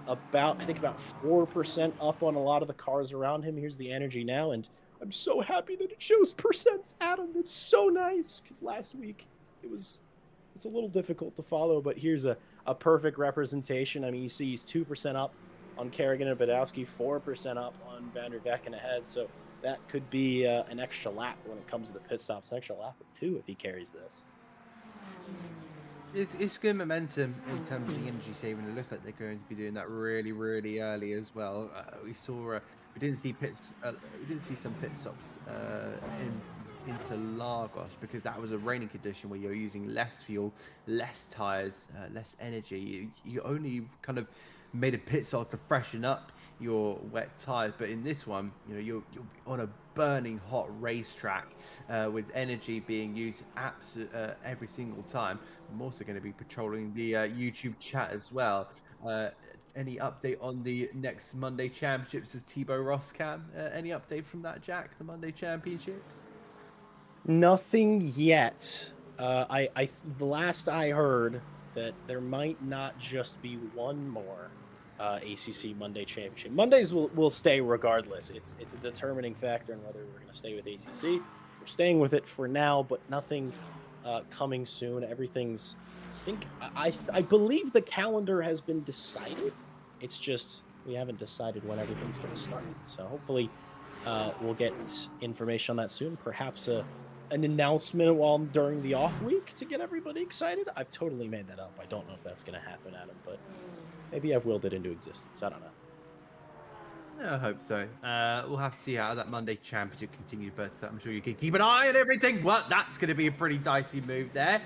about, I think, about 4% up on a lot of the cars around him. Here's the energy now, and I'm so happy that it shows percents, Adam. It's so nice, because last week it's a little difficult to follow, but here's a perfect representation. I mean, you see he's 2% up on Kerrigan and Badowski, 4% up on Van der Vecken ahead. So that could be an extra lap when it comes to the pit stops. An extra lap or two if he carries this. It's good momentum in terms of the energy saving. It looks like they're going to be doing that really, really early as well. We saw we didn't see we didn't see some pit stops into Lagos because that was a raining condition where you're using less fuel, less tires, less energy. You only kind of made a pit stop to freshen up your wet tires, but in this one, you're on a burning hot racetrack with energy being used every single time. I'm also going to be patrolling the YouTube chat as well. Any update on the next Monday Championships as Tebow Ross Cam? Any update from that, Jack? The Monday Championships? Nothing yet. The last I heard that there might not just be one more ACC Monday Championship. Mondays will stay regardless. It's a determining factor in whether we're going to stay with ACC. We're staying with it for now, but nothing coming soon. Everything's. I believe the calendar has been decided. It's just we haven't decided when everything's going to start. So hopefully, we'll get information on that soon. Perhaps an announcement while during the off week to get everybody excited. I've totally made that up. I don't know if that's going to happen, Adam, but maybe I've willed it into existence. I don't know. Yeah, I hope so. We'll have to see how that Monday Championship continues, but I'm sure you can keep an eye on everything. Well, that's going to be a pretty dicey move there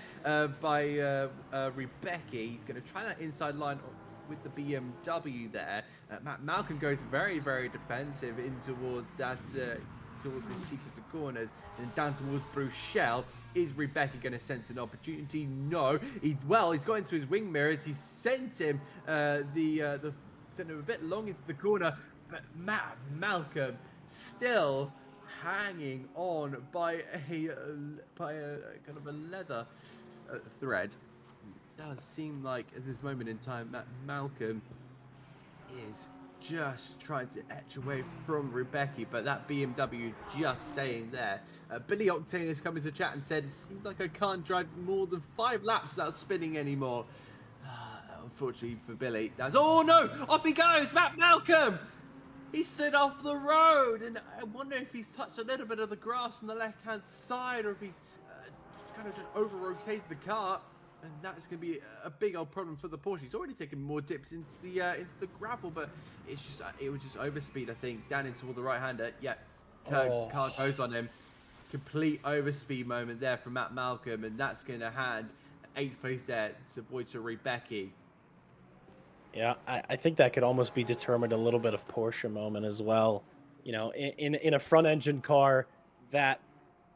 by Rebecca. He's going to try that inside line with the BMW there. Matt Malcolm goes very, very defensive in towards that towards this sequence of corners and down towards Bruchel. Is Rebecca going to sense an opportunity? No. He's got into his wing mirrors. He sent him sent him a bit long into the corner, but Matt Malcolm still hanging on by a kind of a leather thread. It does seem like at this moment in time Matt Malcolm is just trying to etch away from Rebecca, but that BMW just staying there. Billy Octane has come into chat and said, it seems like I can't drive more than 5 laps without spinning anymore. Unfortunately for Billy, oh no, off he goes, Matt Malcolm! He slid off the road, and I wonder if he's touched a little bit of the grass on the left-hand side, or if he's kind of just over-rotated the car. And that's going to be a big old problem for the Porsche. He's already taken more dips into the gravel, but it was just overspeed, I think, down into the right-hander. Yeah, car goes on him. Complete overspeed moment there from Matt Malcolm, and that's going to hand 8th place there to Rebecca. Yeah, I think that could almost be determined a little bit of Porsche moment as well. In a front engine car, that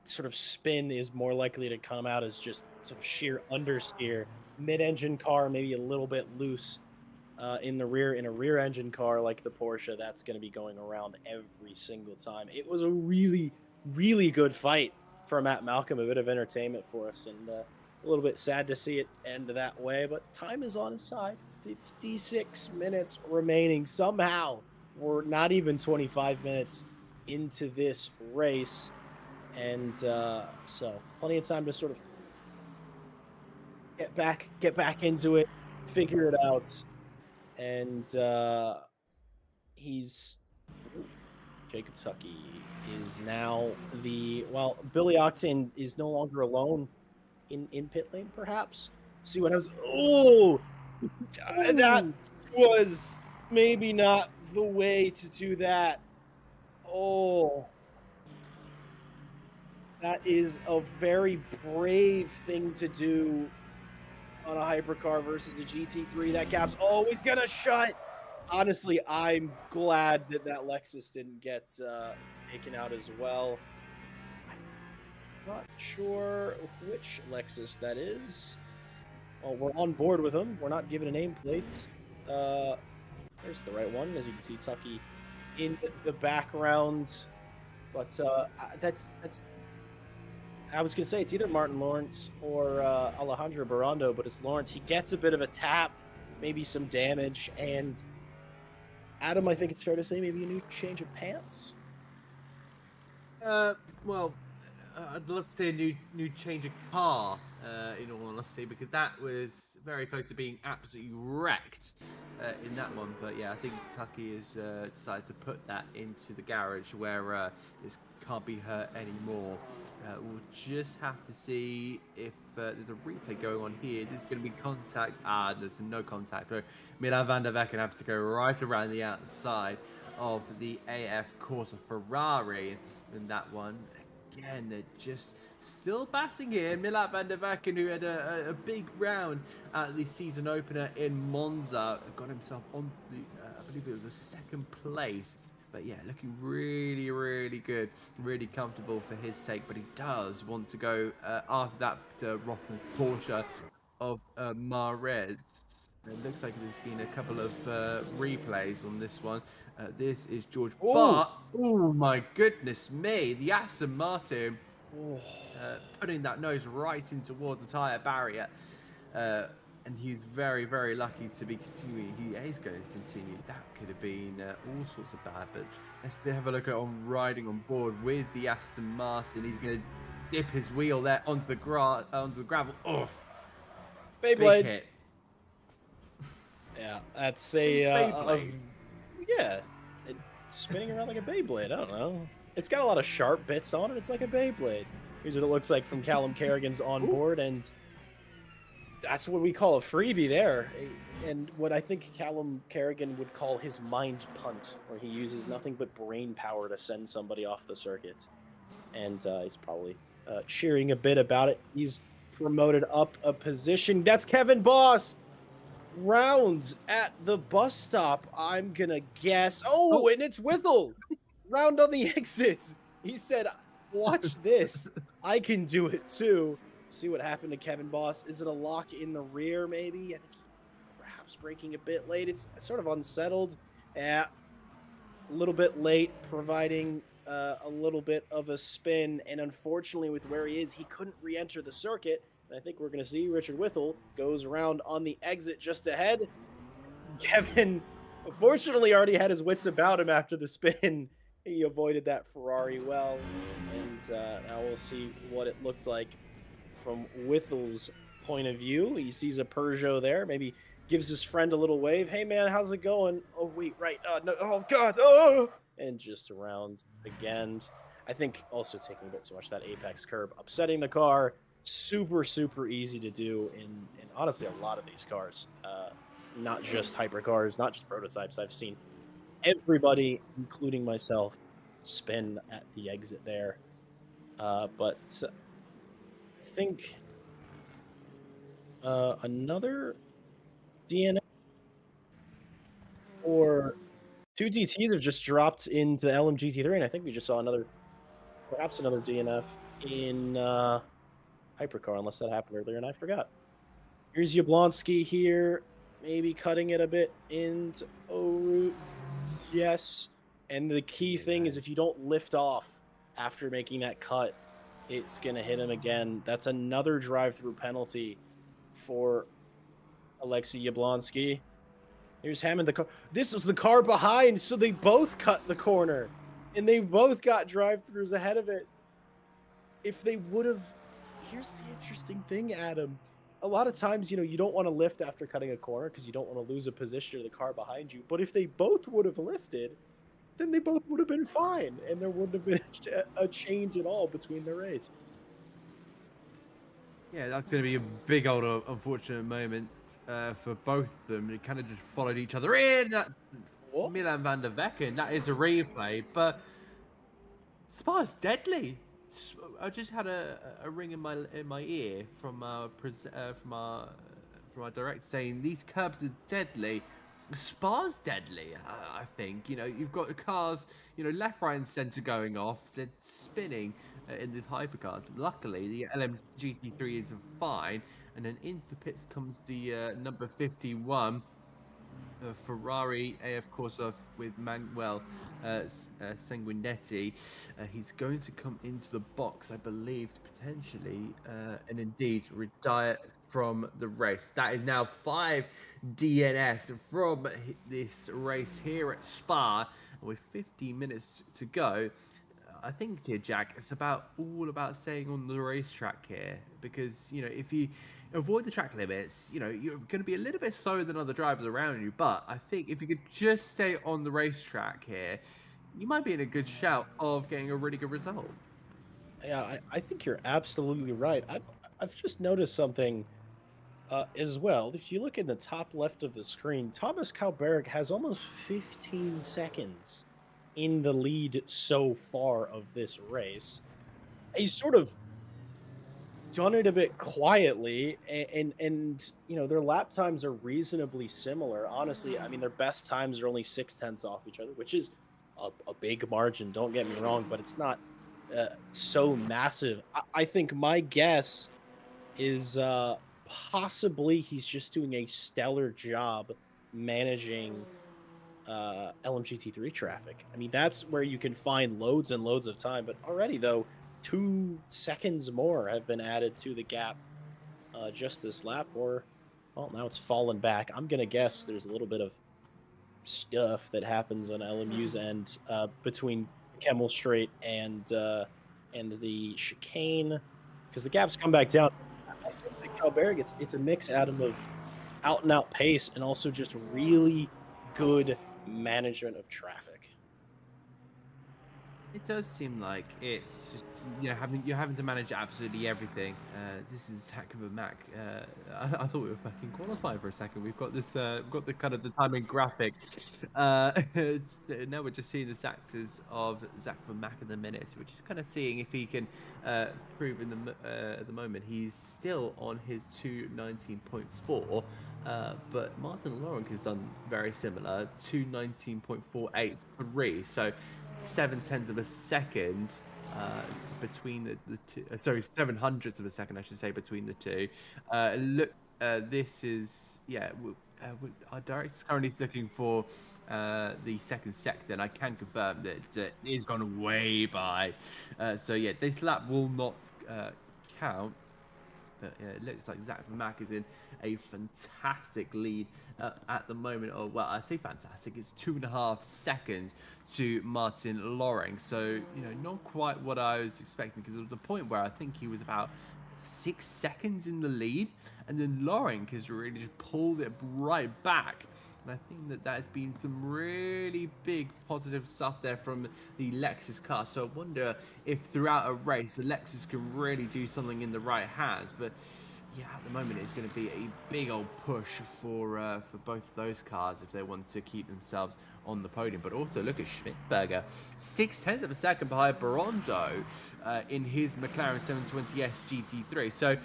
sort of spin is more likely to come out as just sort of sheer understeer. Mid-engine car, maybe a little bit loose in the rear. In a rear-engine car like the Porsche, that's going to be going around every single time. It was a really, really good fight for Matt Malcolm, a bit of entertainment for us, and a little bit sad to see it end that way, but time is on his side. 56 minutes remaining. Somehow, we're not even 25 minutes into this race. And so plenty of time to sort of get back into it, figure it out. And Jacob Tucky is now Billy Octane is no longer alone in pit lane, perhaps. See what happens. That was maybe not the way to do that. That is a very brave thing to do on a hypercar versus a GT3. That gap's always gonna shut. Honestly, I'm glad that Lexus didn't get taken out as well. I'm not sure which Lexus that is. Well, we're on board with them. We're not given a nameplate. There's the right one, as you can see Tucky in the background. But that's I was going to say it's either Martin Lawrence or Alejandro Barando, but it's Lawrence. He gets a bit of a tap, maybe some damage, and Adam, I think it's fair to say maybe a new change of pants? Well, I'd love to see a new change of car, in all honesty, because that was very close to being absolutely wrecked in that one. But yeah, I think Tucky has decided to put that into the garage where this can't be hurt anymore. We'll just have to see if there's a replay going on here. There's going to be contact. There's no contact. So Milan van der Vecken have to go right around the outside. of the AF Corsa Ferrari in that one. Again, they're just still batting here. Milan van der Wacken, who had a big round at the season opener in Monza, got himself on the, I believe it was a second place. But yeah, looking really, really good, really comfortable for his sake. But he does want to go after that Rothman's Porsche of Mahrez. It looks like there's been a couple of replays on this one. This is George, Oh, but oh my goodness me, the Aston Martin oh. putting that nose right in towards the tyre barrier. And he's very, very lucky to be continuing. He is going to continue. That could have been all sorts of bad, but let's have a look at on riding on board with the Aston Martin. He's going to dip his wheel there onto the gravel. Oof. Big Beyblade. hit. Yeah, that's Some Beyblade. yeah, it's spinning around like a Beyblade. I don't know. It's got a lot of sharp bits on it. It's like a Beyblade. Here's what it looks like from Callum Kerrigan's onboard, and that's what we call a freebie there. And what I think Callum Kerrigan would call his mind punt, where he uses nothing but brain power to send somebody off the circuit. And he's probably cheering a bit about it. He's promoted up a position. That's Kevin Boss. Rounds at the bus stop, I'm gonna guess. Oh, and it's Withel. Round on the exits. He said, watch this. I can do it too. See what happened to Kevin Boss. Is it a lock in the rear, maybe? I think perhaps braking a bit late. It's sort of unsettled. Yeah, a little bit late, providing a little bit of a spin. And unfortunately, with where he is, he couldn't re-enter the circuit. I think we're going to see Richard Withel goes around on the exit just ahead. Kevin, unfortunately, already had his wits about him after the spin. He avoided that Ferrari well. And now we'll see what it looks like from Withel's point of view. He sees a Peugeot there. Maybe gives his friend a little wave. Hey, man, how's it going? Oh, wait, right. No, oh, God. Oh! And just around again. I think also taking a bit too much that apex curb, upsetting the car. Super, super easy to do in honestly a lot of these cars, not just hypercars, not just prototypes. I've seen everybody, including myself, spin at the exit there. But I think another DNF or two DTs have just dropped into LMGT3, and I think we just saw perhaps another DNF in hypercar, unless that happened earlier and I forgot. Here's Yablonski here, maybe cutting it a bit into route. Yes. And the key thing is if you don't lift off after making that cut, it's going to hit him again. That's another drive-through penalty for Alexei Yablonski. Here's Hammond. This was the car behind, so they both cut the corner. And they both got drive-throughs ahead of it. If they would have... Here's the interesting thing, Adam. A lot of times, you don't want to lift after cutting a corner because you don't want to lose a position to the car behind you. But if they both would have lifted, then they both would have been fine. And there wouldn't have been a change at all between the race. Yeah, that's going to be a big old unfortunate moment for both of them. They kind of just followed each other in. That's Milan van der Wacken. That is a replay, but Spa's deadly. I just had a ring in my ear from our director saying these curbs are deadly. Spa's deadly. I think you've got the cars left, right, and centre going off. They're spinning in this hypercars. Luckily, the LMGT3 is fine, and then into the pits comes the number 51. Ferrari AF Corsa with Manuel Sanguinetti. He's going to come into the box, I believe, potentially, and indeed retire from the race. That is now 5 DNFs from this race here at Spa, with 15 minutes to go. I think, dear Jack, it's all about staying on the racetrack here, because if you avoid the track limits, you're going to be a little bit slower than other drivers around you. But I think if you could just stay on the racetrack here, you might be in a good shout of getting a really good result. Yeah, I think you're absolutely right. I've just noticed something As well, if you look in the top left of the screen, Thomas Kalberg has almost 15 seconds in the lead so far of this race. He's sort of done it a bit quietly, and their lap times are reasonably similar. Honestly, I mean their best times are only 6 tenths off each other, which is a big margin. Don't get me wrong, but it's not so massive. I think my guess is possibly he's just doing a stellar job managing LMGT3 traffic. I mean, that's where you can find loads and loads of time, but already though 2 seconds more have been added to the gap just this lap, or well, now it's fallen back. I'm gonna guess there's a little bit of stuff that happens on LMU's end between Kemmel Straight and the chicane because the gaps come back down. I think that Calberg, it's a mix, Adam, of out and out pace and also just really good management of traffic. It does seem like it's just you're having to manage absolutely everything. This is heck of a Mac. I thought we were fucking qualified for a second. We've got this. We've got the kind of the timing graphic. Now we're just seeing the actors of Zach Van Mack in the minutes, which is kind of seeing if he can prove at the moment he's still on his 219.4. But Martin Lawrence has done very similar, 219.483. So 7/10 of a second between the two. Sorry, 7/100 of a second, I should say, between the two. Look, this is our director's currently looking for the second sector, and I can confirm that it is gone way by. So yeah, this lap will not count. But yeah, it looks like Zach Van Mack is in a fantastic lead at the moment. Oh, well, I say fantastic. It's 2.5 seconds to Martin Loring. So, not quite what I was expecting, because there was a point where I think he was about 6 seconds in the lead. And then Loring has really just pulled it right back. And I think that has been some really big positive stuff there from the Lexus car. So I wonder if throughout a race, the Lexus can really do something in the right hands. But yeah, at the moment, it's going to be a big old push for both of those cars if they want to keep themselves on the podium. But also look at Schmidberger, 6/10 of a second behind Barondo in his McLaren 720S GT3. So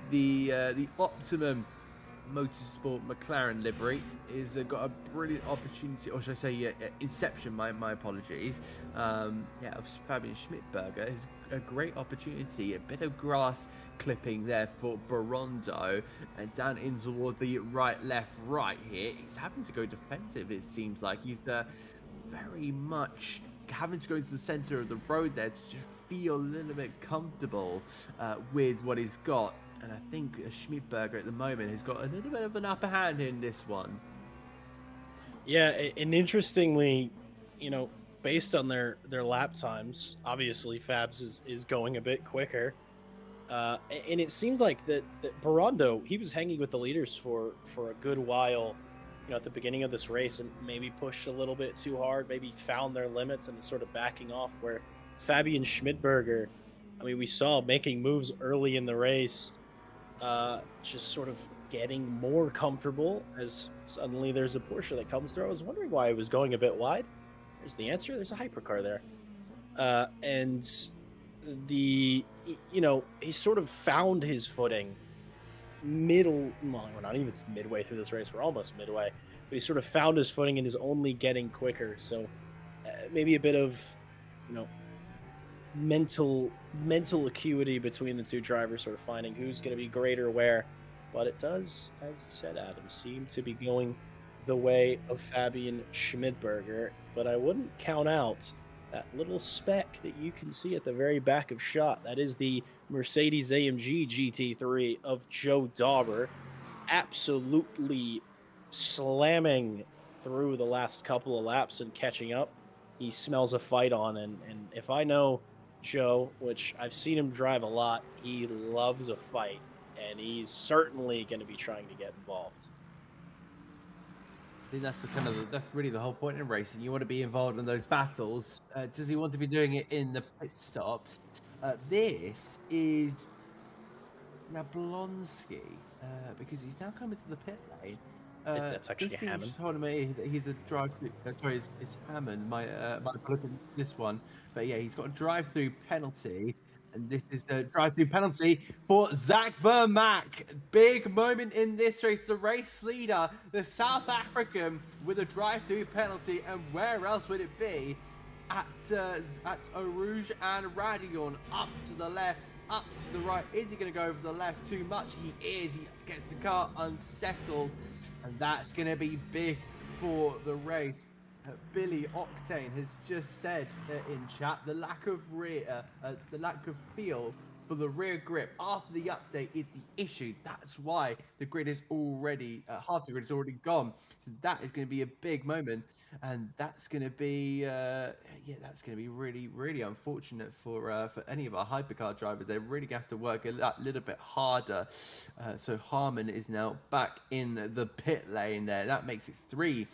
the Optimum Motorsport McLaren livery is got a brilliant opportunity, or should I say inception, my apologies, of Fabian Schmidberger is a great opportunity, a bit of grass clipping there for Barondo, and down in toward the right here, he's having to go defensive. It seems like he's very much having to go into the center of the road there to just feel a little bit comfortable with what he's got. And I think Schmidberger at the moment has got a little bit of an upper hand in this one. Yeah, and interestingly, based on their lap times, obviously Fabs is going a bit quicker. And it seems like that Barondo, he was hanging with the leaders for a good while, at the beginning of this race, and maybe pushed a little bit too hard, maybe found their limits and is sort of backing off, where Fabian Schmidberger, I mean, we saw making moves early in the race, just sort of getting more comfortable as suddenly there's a Porsche that comes through. I was wondering why it was going a bit wide. There's the answer. There's a hypercar there. And he sort of found his footing well, we're not even midway through this race. We're almost midway. But he sort of found his footing and is only getting quicker. So maybe a bit of, mental acuity between the two drivers, sort of finding who's going to be greater where. But it does, as you said, Adam, seem to be going the way of Fabian Schmidberger. But I wouldn't count out that little speck that you can see at the very back of shot. That is the Mercedes AMG GT3 of Joe Dauber, absolutely slamming through the last couple of laps and catching up. He smells a fight on, and if I know Joe, which I've seen him drive a lot, he loves a fight, and he's certainly going to be trying to get involved. I think that's that's really the whole point in racing. You want to be involved in those battles. Does he want to be doing it in the pit stops? This is Jablonski. because he's now coming to the pit lane. That's actually Just being Hammond. told me that he's a drive-through. Sorry, it's Hammond. My apologies on this one, but yeah, he's got a drive-through penalty, and this is the drive-through penalty for Zach Vermaak. Big moment in this race. The race leader, the South African, with a drive-through penalty, and where else would it be? At Arouge and Radion, up to the left, up to the right. Is he going to go over the left too much? He is. He gets the car unsettled, and that's going to be big for the race. Billy Octane has just said in chat the lack of feel for the rear grip after the update is the issue. That's why the grid is already half the grid is already gone. So that is going to be a big moment, and that's going to be that's going to be really unfortunate for any of our hypercar drivers. They're really going to have to work a little bit harder. So Harmon is now back in the pit lane there. That makes it 3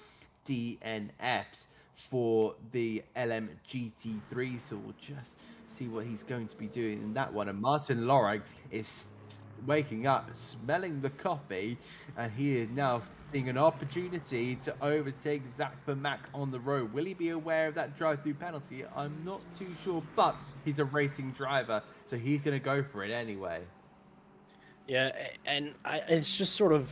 DNFs for the LMGT3, so we'll just see what he's going to be doing in that one. And Martin Lorag is waking up, smelling the coffee, and he is now seeing an opportunity to overtake Zach Vermaak on the road. Will he be aware of that drive-through penalty? I'm not too sure, but he's a racing driver, so he's going to go for it anyway. Yeah, and it's just sort of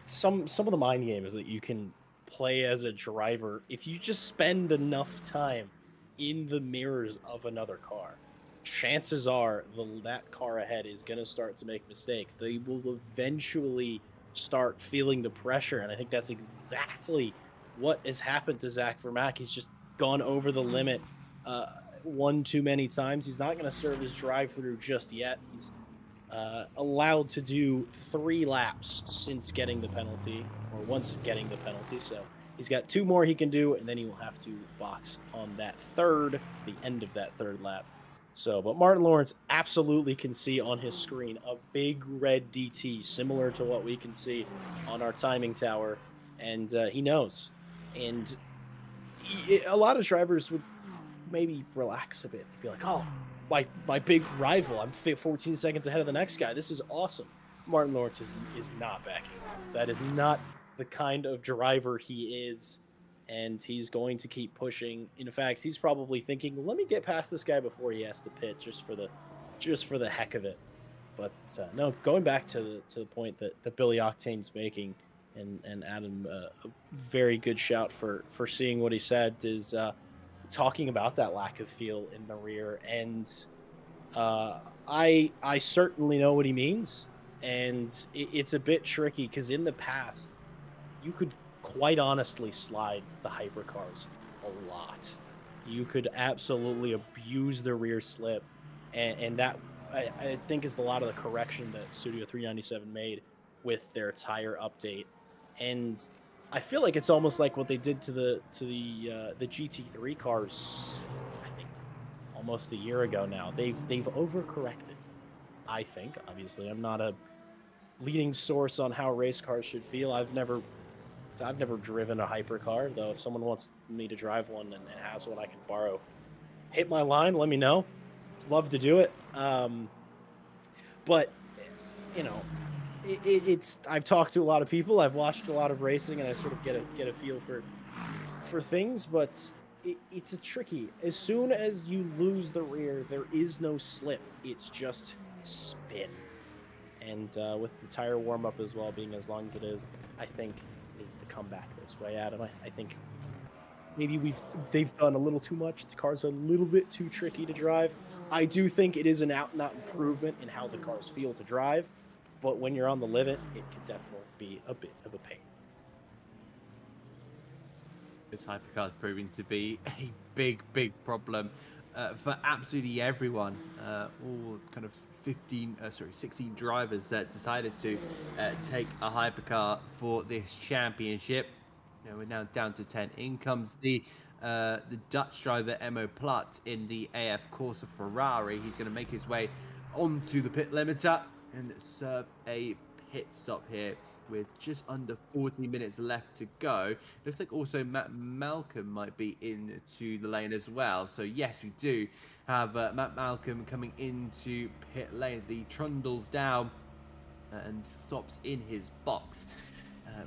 some of the mind games that you can play as a driver if you just spend enough time in the mirrors of another car. Chances are that car ahead is going to start to make mistakes. They will eventually start feeling the pressure, and I think that's exactly what has happened to Zach Vermaak. He's just gone over the limit uh, one too many times. He's not going to serve his drive-through just yet. He's allowed to do 3 laps since getting the penalty, or once getting the penalty. So he's got 2 more he can do, and then he will have to box on that the end of that 3rd lap. So, but Martin Lawrence absolutely can see on his screen a big red DT, similar to what we can see on our timing tower, and he knows. And a lot of drivers would maybe relax a bit. They'd be like, "Oh, my big rival, I'm 14 seconds ahead of the next guy. This is awesome." Martin Lawrence is not backing off. That is not the kind of driver he is, and he's going to keep pushing. In fact, he's probably thinking, "Let me get past this guy before he has to pit, just for the heck of it." But no, going back to the point that Billy Octane's making, and Adam, a very good shout for seeing what he said, is talking about that lack of feel in the rear. And I certainly know what he means, and it's a bit tricky because in the past you could quite honestly slide the hypercars a lot. You could absolutely abuse the rear slip, and that I think is a lot of the correction that Studio 397 made with their tire update. And I feel like it's almost like what they did to the GT3 cars, I think almost a year ago now. They've overcorrected, I think. Obviously, I'm not a leading source on how race cars should feel. I've never driven a hypercar, though if someone wants me to drive one and has one I can borrow, hit my line, let me know. Love to do it. But you know, it's I've talked to a lot of people, I've watched a lot of racing, and I sort of get a feel for things, but it's a tricky. As soon as you lose the rear, there is no slip. It's just spin. And with the tire warm up as well being as long as it is, I think it needs to come back this way, Adam. I think maybe they've done a little too much. The car's a little bit too tricky to drive. I do think it is an out and out improvement in how the cars feel to drive, but when you're on the limit, it can definitely be a bit of a pain. This hypercar is proving to be a big problem for absolutely everyone. All kind of 16 drivers that decided to take a hypercar for this championship. We're now down to 10. In comes the Dutch driver Emo Platt in the AF Corsa Ferrari. He's going to make his way onto the pit limiter and serve a pit stop here with just under 40 minutes left to go. Looks like also Matt Malcolm might be into the lane as well. So yes, we do have Matt Malcolm coming into pit lane. The trundles down and stops in his box.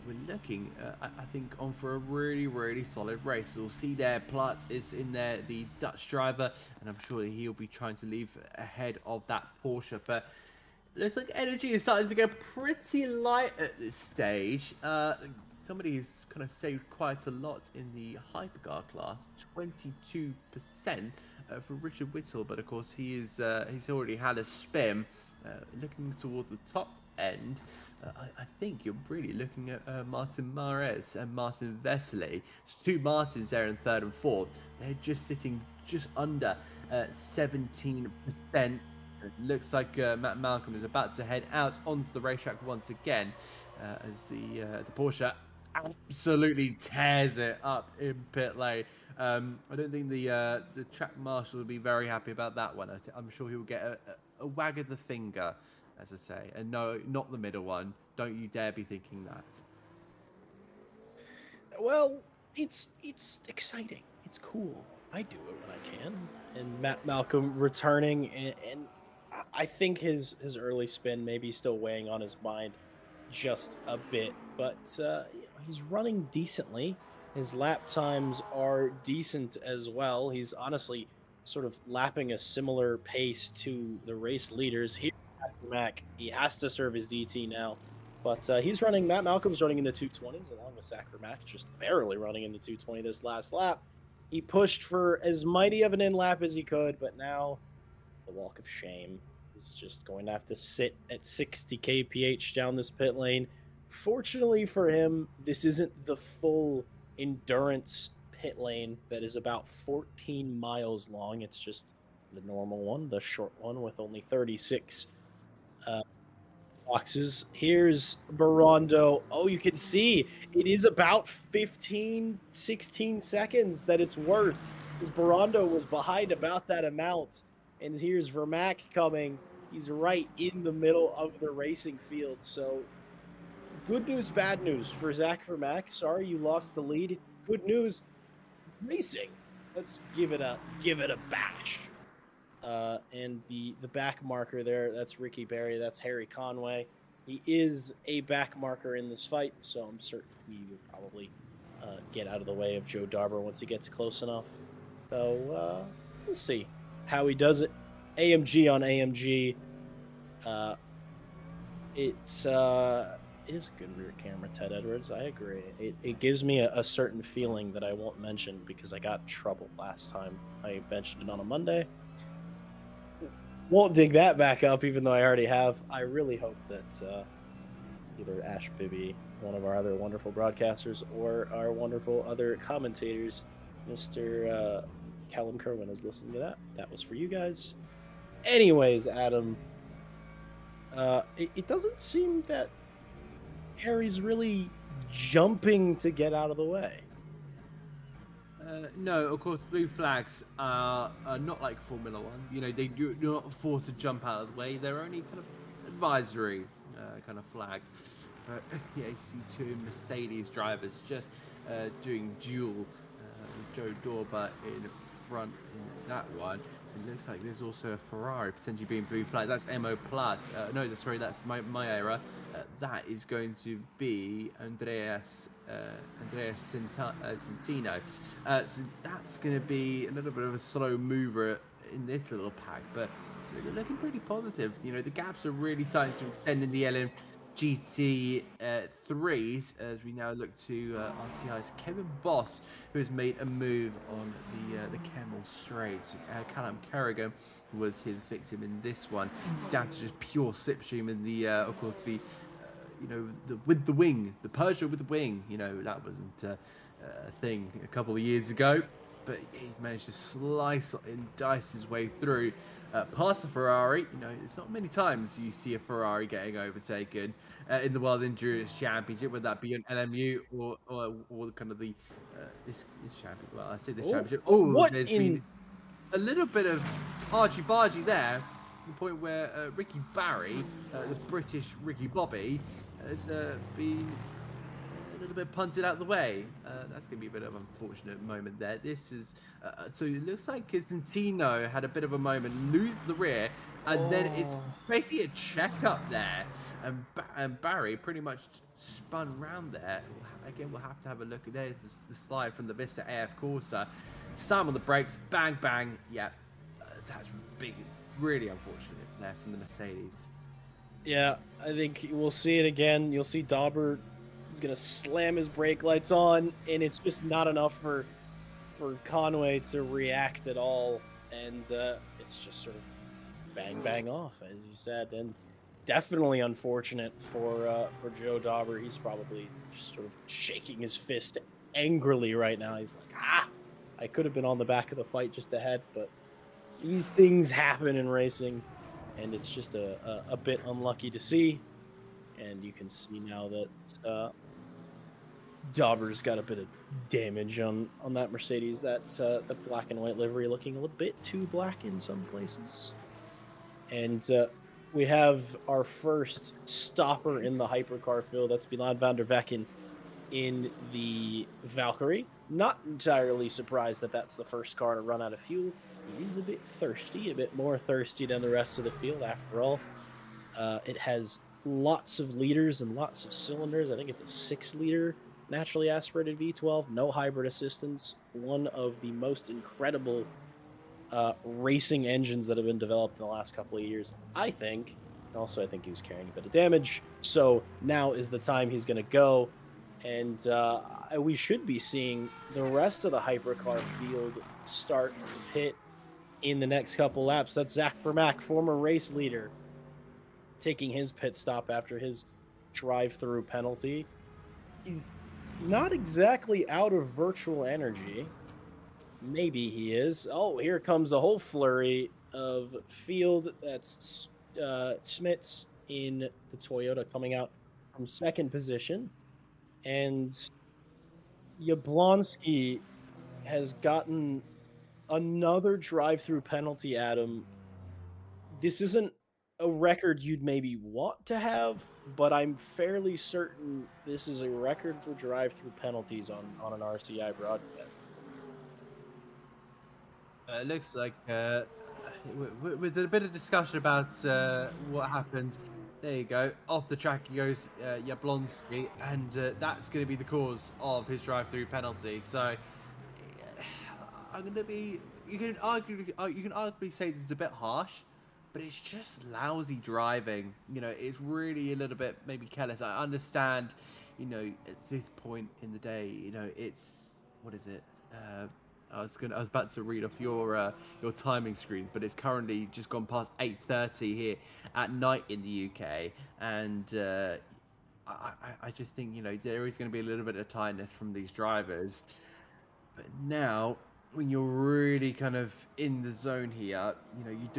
We're looking, I think, on for a really, really solid race. We'll see there, Platt is in there, the Dutch driver, and I'm sure he'll be trying to leave ahead of that Porsche. But looks like energy is starting to go pretty light at this stage. Somebody who's kind of saved quite a lot in the hypercar class, 22% for Richard Whittle, but of course he's already had a spin. Looking toward the top end, I think you're really looking at Martin Mares and Martin Vesely. It's two Martins there in third and fourth. They're just sitting just under 17%. It looks like Matt Malcolm is about to head out onto the racetrack once again, as the Porsche absolutely tears it up in pit lane. I don't think the track marshal will be very happy about that one. I'm sure he'll get a wag of the finger, as I say. And no, not the middle one. Don't you dare be thinking that. Well, it's exciting. It's cool. I do it when I can. And Matt Malcolm returning, and I think his early spin may be still weighing on his mind just a bit, but he's running decently. His lap times are decent as well. He's honestly sort of lapping a similar pace to the race leaders here. Mac, he has to serve his DT now. But he's running, Matt Malcolm's running in the 220s along with Sacre Mac, just barely running in the 220 this last lap. He pushed for as mighty of an in lap as he could, but now the walk of shame. He's just going to have to sit at 60 kph down this pit lane. Fortunately for him, this isn't the full endurance pit lane that is about 14 miles long. It's just the normal one, the short one with only 36 boxes. Here's Barondo. Oh, you can see it is about 15, 16 seconds that it's worth, because Barondo was behind about that amount. And here's Vermac coming. He's right in the middle of the racing field. So good news, bad news for Zach Vermac. Sorry you lost the lead. Good news, racing. Let's give it a bash. And the back marker there, that's Ricky Berry, that's Harry Conway. He is a back marker in this fight, so I'm certain he will probably get out of the way of Joe Darber once he gets close enough. So we'll see how he does it. AMG on AMG. It is a good rear camera, Ted Edwards. I agree. It gives me a certain feeling that I won't mention because I got in trouble last time I mentioned it on a Monday. Won't dig that back up, even though I already have. I really hope that either Ash Bibby, one of our other wonderful broadcasters, or our wonderful other commentators, Mr. Callum Kerwin, is listening to that. That was for you guys. Anyways, Adam, it doesn't seem that Harry's really jumping to get out of the way. No, of course, blue flags are not like Formula One. You know, you're not forced to jump out of the way. They're only kind of advisory kind of flags. But yeah, you see two Mercedes drivers just doing duel with Joe Dorber in front in that one. It looks like there's also a Ferrari potentially being blue flag. That's Emo Platt. No, sorry, that's my error. That is going to be Andreas Centino. So that's going to be a little bit of a slow mover in this little pack, but they're looking pretty positive. You know, the gaps are really starting to extend in the LMGT 3s as we now look to RCI's Kevin Boss, who has made a move on the Camel Straight. Callum Kerrigan was his victim in this one, down to just pure slipstream in the of course the with the wing, the Peugeot with the wing. You know, that wasn't a thing a couple of years ago, but he's managed to slice and dice his way through past the Ferrari. You know, it's not many times you see a Ferrari getting overtaken in the World Endurance Championship, whether that be an LMU or kind of the this championship. Well, I say this championship. There's been a little bit of argy-bargy there, to the point where Ricky Barry, the British Ricky Bobby, has been a little bit punted out the way. That's going to be a bit of an unfortunate moment there. This is so it looks like Santino had a bit of a moment, lose the rear, and then it's Oh, basically a checkup there, and, and Barry pretty much spun round there. Again, we'll have to have a look. There's the slide from the Vista AF Corsa. Slam on the brakes, bang bang. Yeah, that's big, really unfortunate there from the Mercedes. yeah. I think we'll see it again. You'll see Dauber is gonna slam his brake lights on, and it's just not enough for Conway to react at all, and it's just sort of bang bang off, as you said, and definitely unfortunate for Joe Dauber. He's probably just sort of shaking his fist angrily right now. He's like, ah, I could have been on the back of the fight just ahead, but these things happen in racing, and it's just a bit unlucky to see. And you can see now that Dauber's got a bit of damage on that Mercedes. That black and white livery looking a little bit too black in some places. And we have our first stopper in the hypercar field. That's Milan van der Vecken in the Valkyrie. Not entirely surprised that that's the first car to run out of fuel. It is a bit thirsty, a bit more thirsty than the rest of the field. After all, it has lots of liters and lots of cylinders. I think it's a 6-liter naturally aspirated V12, no hybrid assistance. One of the most incredible racing engines that have been developed in the last couple of years, I think. And also, I think he was carrying a bit of damage. So now is the time he's going to go. And we should be seeing the rest of the hypercar field start to pit in the next couple laps. That's Zach Vermack, former race leader, taking his pit stop after his drive-through penalty. He's not exactly out of virtual energy. Maybe he is. Oh, here comes a whole flurry of field. That's Smits in the Toyota coming out from second position. And Yablonski has gotten another drive-through penalty, Adam. This isn't a record you'd maybe want to have, but I'm fairly certain this is a record for drive-through penalties on an RCI broadcast. It looks like with a bit of discussion about what happened. There you go. Off the track he goes, Yablonski, and that's going to be the cause of his drive-through penalty. So I'm going to be. You can arguably say this is a bit harsh, but it's just lousy driving. You know, it's really a little bit maybe careless. I understand. You know, at this point in the day, you know, it's what is it? I was about to read off your timing screens, but it's currently just gone past 8:30 here at night in the UK, and I just think you know there is going to be a little bit of tiredness from these drivers. But now, when you're really kind of in the zone here, you know you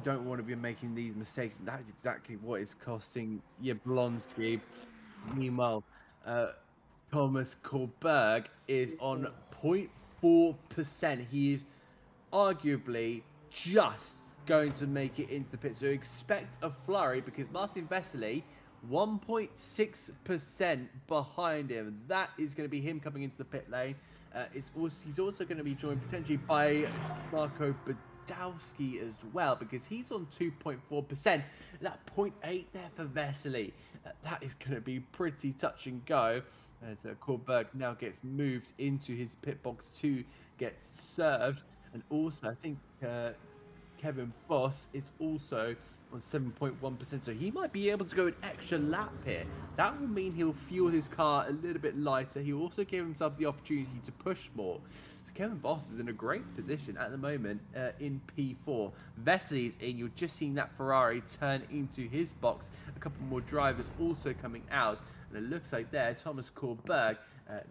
don't want to be making these mistakes, and that's exactly what is costing Yablonski. Meanwhile, Thomas Kohlberg is on 0.4%. He is arguably just going to make it into the pit. So expect a flurry because Martin Vesely, 1.6% behind him. That is going to be him coming into the pit lane. He's also going to be joined potentially by Marco Badowski as well because he's on 2.4%. That 0.8 there for Vesely. That is going to be pretty touch and go. As Kohlberg now gets moved into his pit box to get served. And also, I think Kevin Boss is also on 7.1%. So he might be able to go an extra lap here. That will mean he'll fuel his car a little bit lighter. He'll also give himself the opportunity to push more. So Kevin Boss is in a great position at the moment in P4. Vesely's in. You're just seeing that Ferrari turn into his box. A couple more drivers also coming out. And it looks like there, Thomas Kohlberg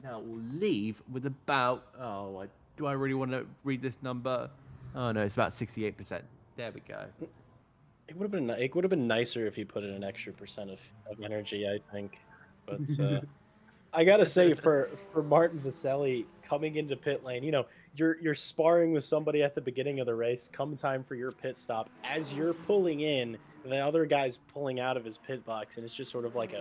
now will leave with about, do I really want to read this number? Oh no, it's about 68%. There we go. It would have been nicer if he put in an extra percent of energy, I think. But I gotta say, for Martin Vaselli coming into pit lane, you know, you're sparring with somebody at the beginning of the race. Come time for your pit stop, as you're pulling in, the other guy's pulling out of his pit box, and it's just sort of like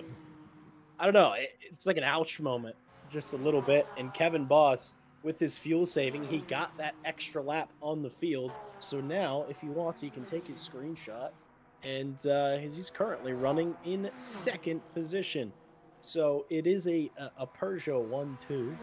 I don't know. It's like an ouch moment, just a little bit. And Kevin Boss, with his fuel saving, he got that extra lap on the field. So now, if he wants, he can take his screenshot, and he's currently running in second position. So it is a Peugeot 1-2,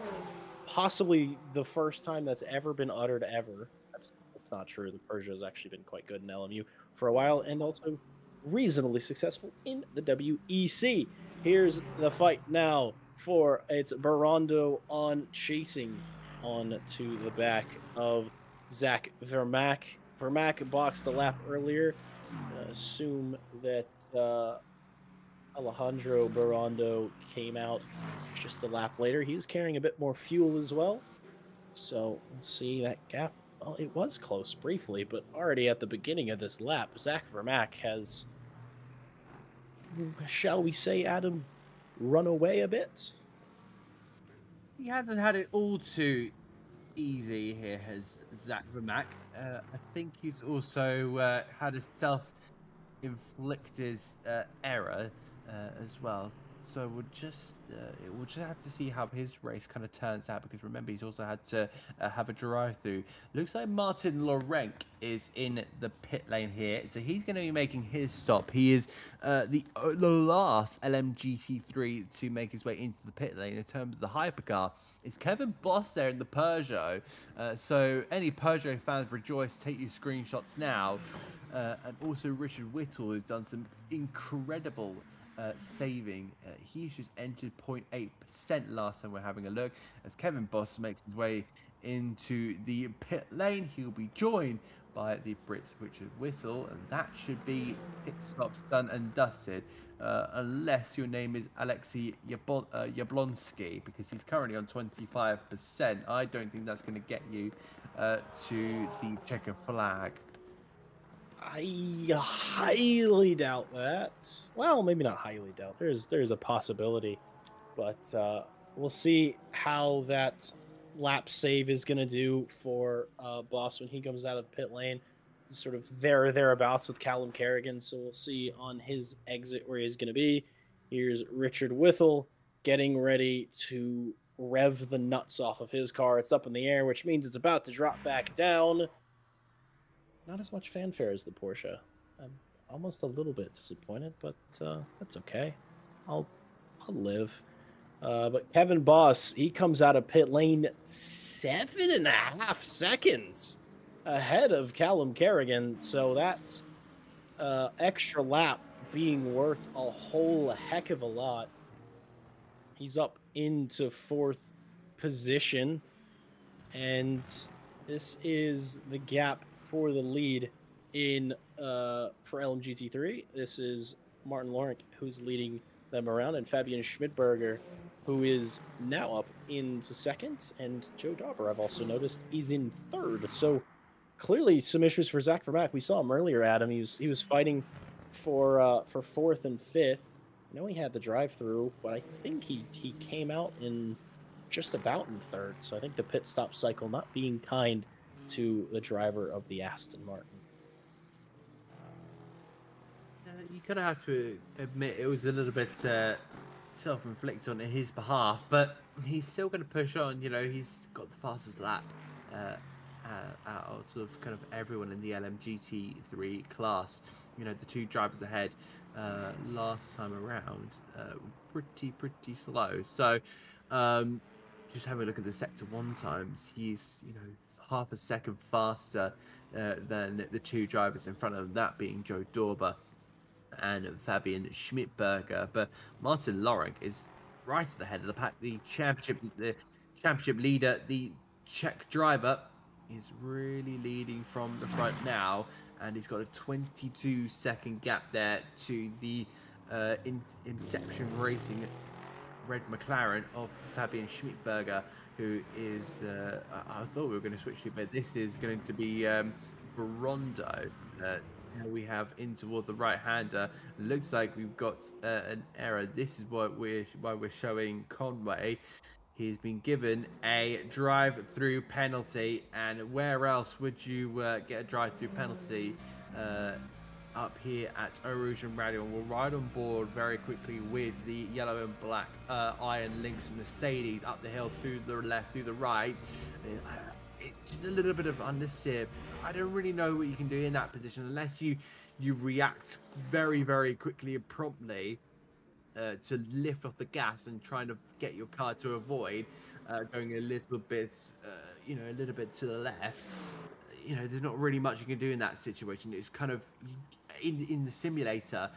possibly the first time that's ever been uttered ever. That's not true. The Peugeot has actually been quite good in LMU for a while, and also reasonably successful in the WEC. Here's the fight now for it's Barondo on chasing on to the back of Zach Vermack. Vermack boxed a lap earlier. Gonna assume that Alejandro Barondo came out just a lap later. He's carrying a bit more fuel as well. So we'll see that gap. Well, it was close briefly, but already at the beginning of this lap, Zach Vermack has, shall we say, Adam, run away a bit. He hasn't had it all too easy here, has Zach Vermack. I think he's also had a self-inflicted error as well. So we'll just have to see how his race kind of turns out, because remember he's also had to have a drive through. Looks like Martin Lorenk is in the pit lane here, so he's going to be making his stop. He is the last LMGT3 to make his way into the pit lane in terms of the hypercar. It's Kevin Boss there in the Peugeot. So any Peugeot fans rejoice, take your screenshots now. And also Richard Whittle, who's done some incredible saving. He's just entered 0.8% last time we're having a look. As Kevin Boss makes his way into the pit lane, he'll be joined by the Brits Richard Whittle, and that should be pit stops done and dusted, unless your name is Alexei Yablonsky, because he's currently on 25%. I don't think that's going to get you to the checker flag. I highly doubt that. Well, maybe not highly doubt. There's a possibility, but we'll see how that lap save is going to do for Boss when he comes out of the pit lane. He's sort of there or thereabouts with Callum Kerrigan, so we'll see on his exit where he's going to be. Here's Richard Whittle getting ready to rev the nuts off of his car. It's up in the air, which means it's about to drop back down. Not as much fanfare as the Porsche. I'm almost a little bit disappointed, but that's okay. I'll I'll live. But Kevin Boss, he comes out of pit lane 7.5 seconds ahead of Callum Kerrigan. So that's extra lap being worth a whole heck of a lot. He's up into fourth position, and this is the gap for the lead in for LMGT3. This is Martin Lawrence who's leading them around, and Fabian Schmidberger, who is now up into second, and Joe Dauber, I've also noticed, is in third. So clearly some issues for Zach Vermack. We saw him earlier, Adam. He was fighting for fourth and fifth. I know he had the drive through, but I think he came out in just about in third. So I think the pit stop cycle not being kind to the driver of the Aston Martin. You kind of have to admit it was a little bit self-inflicted on his behalf, but he's still going to push on. You know, he's got the fastest lap out of sort of kind of everyone in the LMGT3 class. You know, the two drivers ahead last time around, pretty slow. So just having a look at the sector one times, he's, you know, half a second faster than the two drivers in front of him, that being Joe Dauber and Fabian Schmidberger. But Martin Lorek is right at the head of the pack. The championship leader, the Czech driver, is really leading from the front now, and he's got a 22-second gap there to the Inception Racing red McLaren of Fabian Schmidberger, who is I thought we were going to switch to, but this is going to be Barondo. We have in toward the right-hander. Looks like we've got an error. This is why we're showing Conway. He's been given a drive-through penalty, and where else would you get a drive-through penalty up here at Erosion Radio, and we'll ride on board very quickly with the yellow and black Iron Lynx Mercedes up the hill, through the left, through the right. It's just a little bit of understeer. I don't really know what you can do in that position unless you react very, very quickly and promptly to lift off the gas and trying to get your car to avoid going a little bit, a little bit to the left. There's not really much you can do in that situation. It's kind of in the simulator,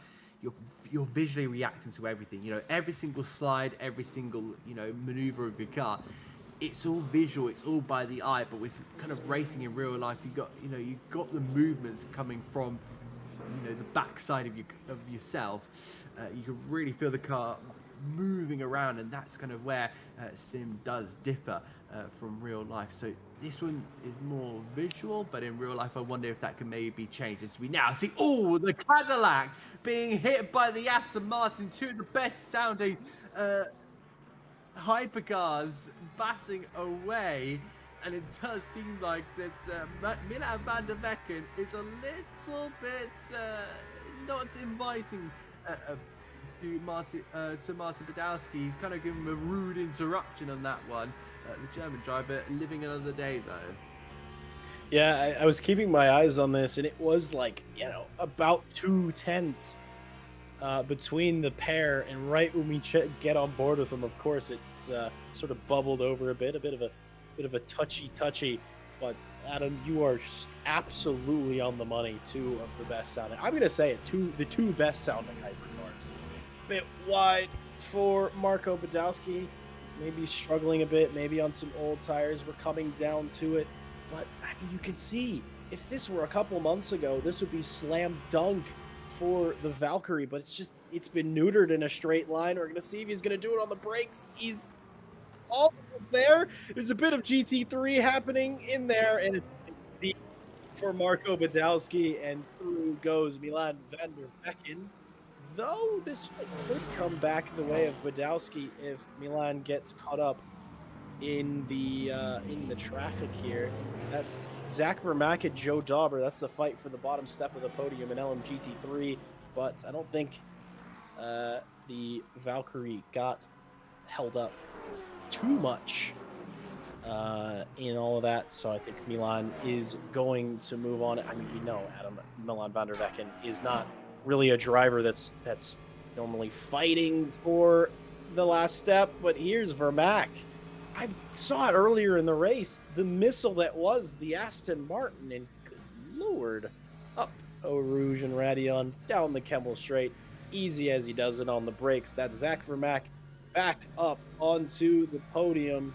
you're visually reacting to everything. Every single slide, every single maneuver of your car. It's all visual. It's all by the eye. But with kind of racing in real life, you got the movements coming from the backside of yourself. You can really feel the car moving around, and that's kind of where sim does differ from real life. So this one is more visual, but in real life I wonder if that can maybe be changed, as we now see the Cadillac being hit by the Aston Martin, two of the best sounding hypercars batting away. And it does seem like that Milan van der Vecken is a little bit not inviting to Martin Badowski. Kind of giving him a rude interruption on that one. The German driver living another day, though. Yeah, I was keeping my eyes on this, and it was like, about 2 tenths between the pair. And right when we get on board with them, of course, it's sort of bubbled over a bit of a touchy, but Adam, you are just absolutely on the money. Two of the best sounding. I'm gonna say it. The two best sounding hypercars. Bit wide for Marco Badowski. Maybe struggling a bit. Maybe on some old tires. We're coming down to it, but I mean, you can see if this were a couple months ago, this would be slam dunk for the Valkyrie. But it's been neutered in a straight line. We're gonna see if he's gonna do it on the brakes. He's all there. There's a bit of GT3 happening in there, and it's deep for Marco Badowski, and through goes Milan van der Vecken. Though this could come back the way of Badowski if Milan gets caught up in the traffic here. That's Zach Vermack and Joe Dauber. That's the fight for the bottom step of the podium in LMGT3. But I don't think the Valkyrie got held up too much in all of that, so I think Milan is going to move on. I mean, Adam, Milan van der Vecken is not really a driver that's normally fighting for the last step, but here's Vermack. I saw it earlier in the race, the missile that was the Aston Martin, and good lord, up Eau Rouge and Radion, down the Kemmel Straight, easy as he does it on the brakes. That's Zach Vermack back up onto the podium,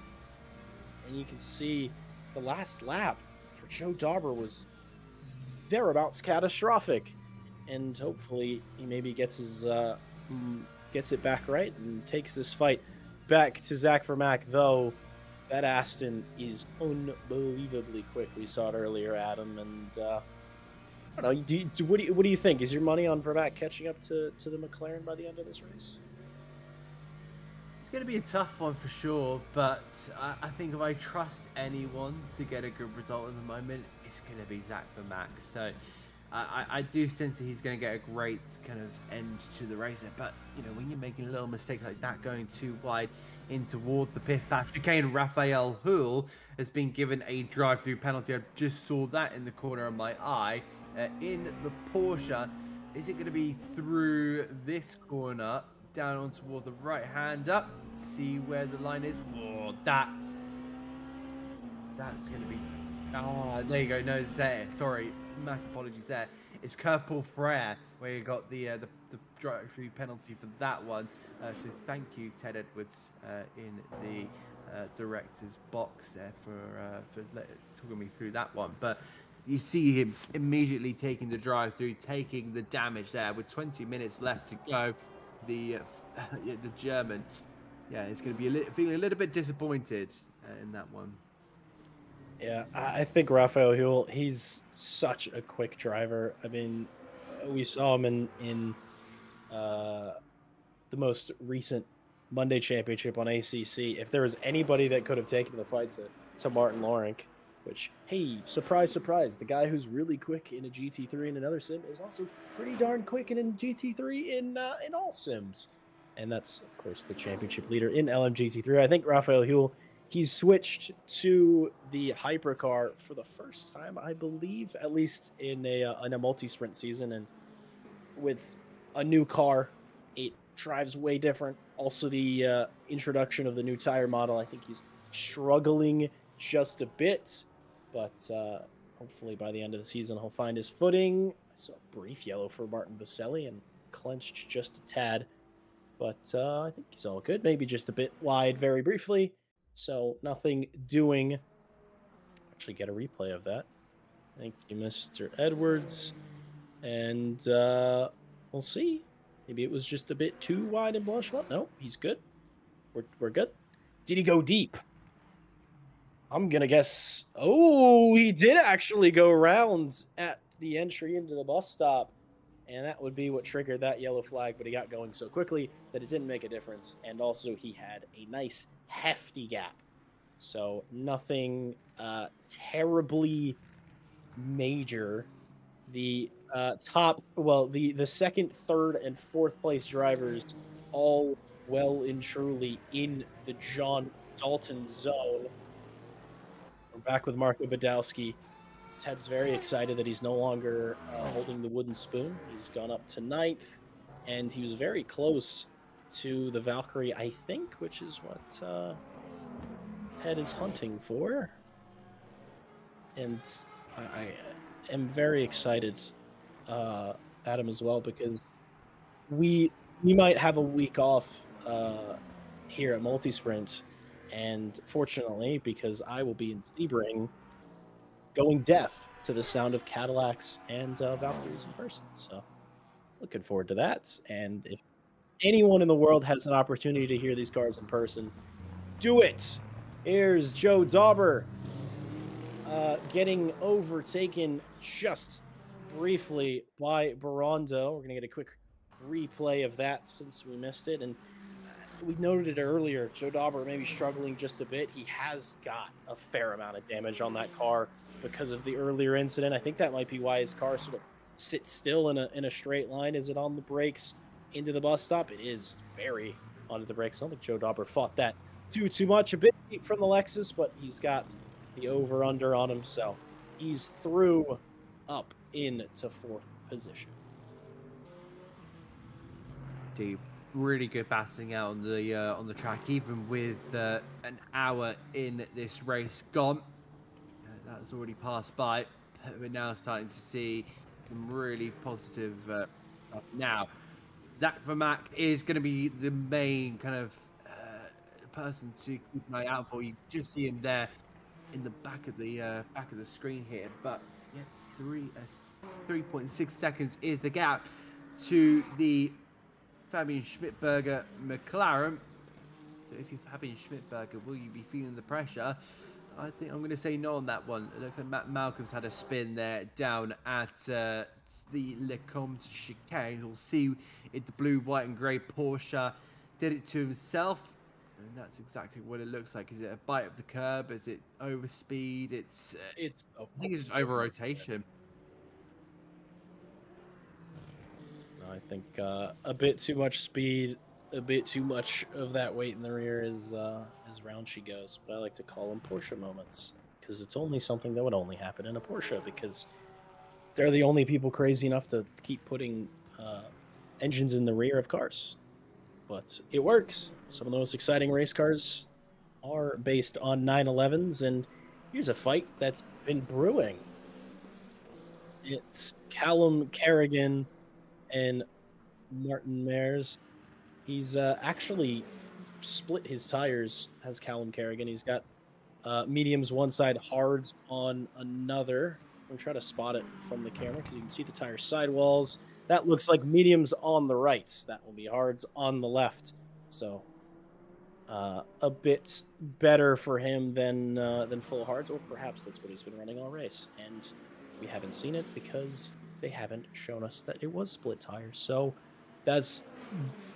and you can see the last lap for Joe Dauber was thereabouts catastrophic, and hopefully he maybe gets it back right and takes this fight back to Zach Vermack. Though that Aston is unbelievably quick. We saw it earlier, Adam, and I don't know. What do you think? Is your money on Vermack catching up to the McLaren by the end of this race? It's going to be a tough one for sure, but I think if I trust anyone to get a good result at the moment, it's going to be Zach Vermack. So I do sense that he's going to get a great kind of end to the race. But, when you're making a little mistake like that, going too wide in towards the pit patch, chicane, Raphael Hull has been given a drive-through penalty. I just saw that in the corner of my eye. In the Porsche, is it going to be through this corner, down on toward the right hand up, see where the line is? Oh, that's going to be... there you go. No, there. Sorry. Mass apologies there. It's Curve Paul Frere where you got the drive-through penalty for that one. So thank you, Ted Edwards, in the director's box there for talking me through that one. But you see him immediately taking the drive-through, taking the damage there with 20 minutes left to go. The German, it's going to be feeling a little bit disappointed in that one. Yeah, I think Raphael Huell, he's such a quick driver. I mean, we saw him in the most recent Monday Championship on ACC. If there was anybody that could have taken the fight to Martin Lawrence, Which, hey, surprise, surprise, the guy who's really quick in a GT3 in another sim is also pretty darn quick in a GT3 in all sims. And that's, of course, the championship leader in LMGT3. I think Raphael Huel, he's switched to the hypercar for the first time, I believe, at least in a multi-sprint season. And with a new car, it drives way different. Also, the introduction of the new tire model, I think he's struggling just a bit, but hopefully by the end of the season, he'll find his footing. I saw a brief yellow for Martin Vaselli and clenched just a tad, but I think he's all good. Maybe just a bit wide very briefly, so nothing doing. Actually, get a replay of that. Thank you, Mr. Edwards. And we'll see. Maybe it was just a bit too wide and blush. Well, no, he's good. We're good. Did he go deep? I'm gonna guess. Oh, he did actually go around at the entry into the bus stop, and that would be what triggered that yellow flag. But he got going so quickly that it didn't make a difference. And also, he had a nice hefty gap, so nothing terribly major. The the second, third, and fourth place drivers all well and truly in the John Dalton zone. We're back with Marco Badowski. Ted's very excited that he's no longer holding the wooden spoon. He's gone up to ninth, and he was very close to the Valkyrie, I think, which is what Ted is hunting for. And I am very excited, Adam, as well, because we might have a week off here at Multisprint, and fortunately, because I will be in Sebring, going deaf to the sound of Cadillacs and Valkyries in person. So looking forward to that. And if anyone in the world has an opportunity to hear these cars in person, do it. Here's Joe Dauber getting overtaken just briefly by Barondo. We're going to get a quick replay of that since we missed it. And we noted it earlier. Joe Dauber may be struggling just a bit. He has got a fair amount of damage on that car because of the earlier incident. I think that might be why his car sort of sits still in a straight line. Is it on the brakes into the bus stop? It is very onto the brakes. I don't think Joe Dauber fought that too much. A bit deep from the Lexus, but he's got the over-under on him, so he's through up into fourth position. Deep, really good batting out on the track, even with an hour in this race gone. That's already passed by. We're now starting to see some really positive stuff. Now, Zach Vermack is going to be the main kind of person to keep an eye out for. You just see him there in the back of the screen here, but yep, 3.6 seconds is the gap to the Fabian Schmidberger McLaren. So if you're Fabian Schmidberger, will you be feeling the pressure? I think I'm going to say no on that one. It looks like Matt Malcolm's had a spin there down at the Lecombs chicane. We'll see if the blue, white, and grey Porsche did it to himself. And that's exactly what it looks like. Is it a bite of the curb? Is it overspeed? I think it's just over rotation. I think a bit too much speed, a bit too much of that weight in the rear is as round she goes. But I like to call them Porsche moments because it's only something that would only happen in a Porsche because they're the only people crazy enough to keep putting engines in the rear of cars. But it works. Some of the most exciting race cars are based on 911s, and here's a fight that's been brewing. It's Callum Kerrigan and Martin Mares. He's actually split his tires as Callum Kerrigan. He's got mediums one side, hards on another. I'm trying to spot it from the camera because you can see the tire sidewalls. That looks like mediums on the right. That will be hards on the left. So a bit better for him than full hards, or perhaps that's what he's been running all race. And we haven't seen it because they haven't shown us that it was split tires. So that's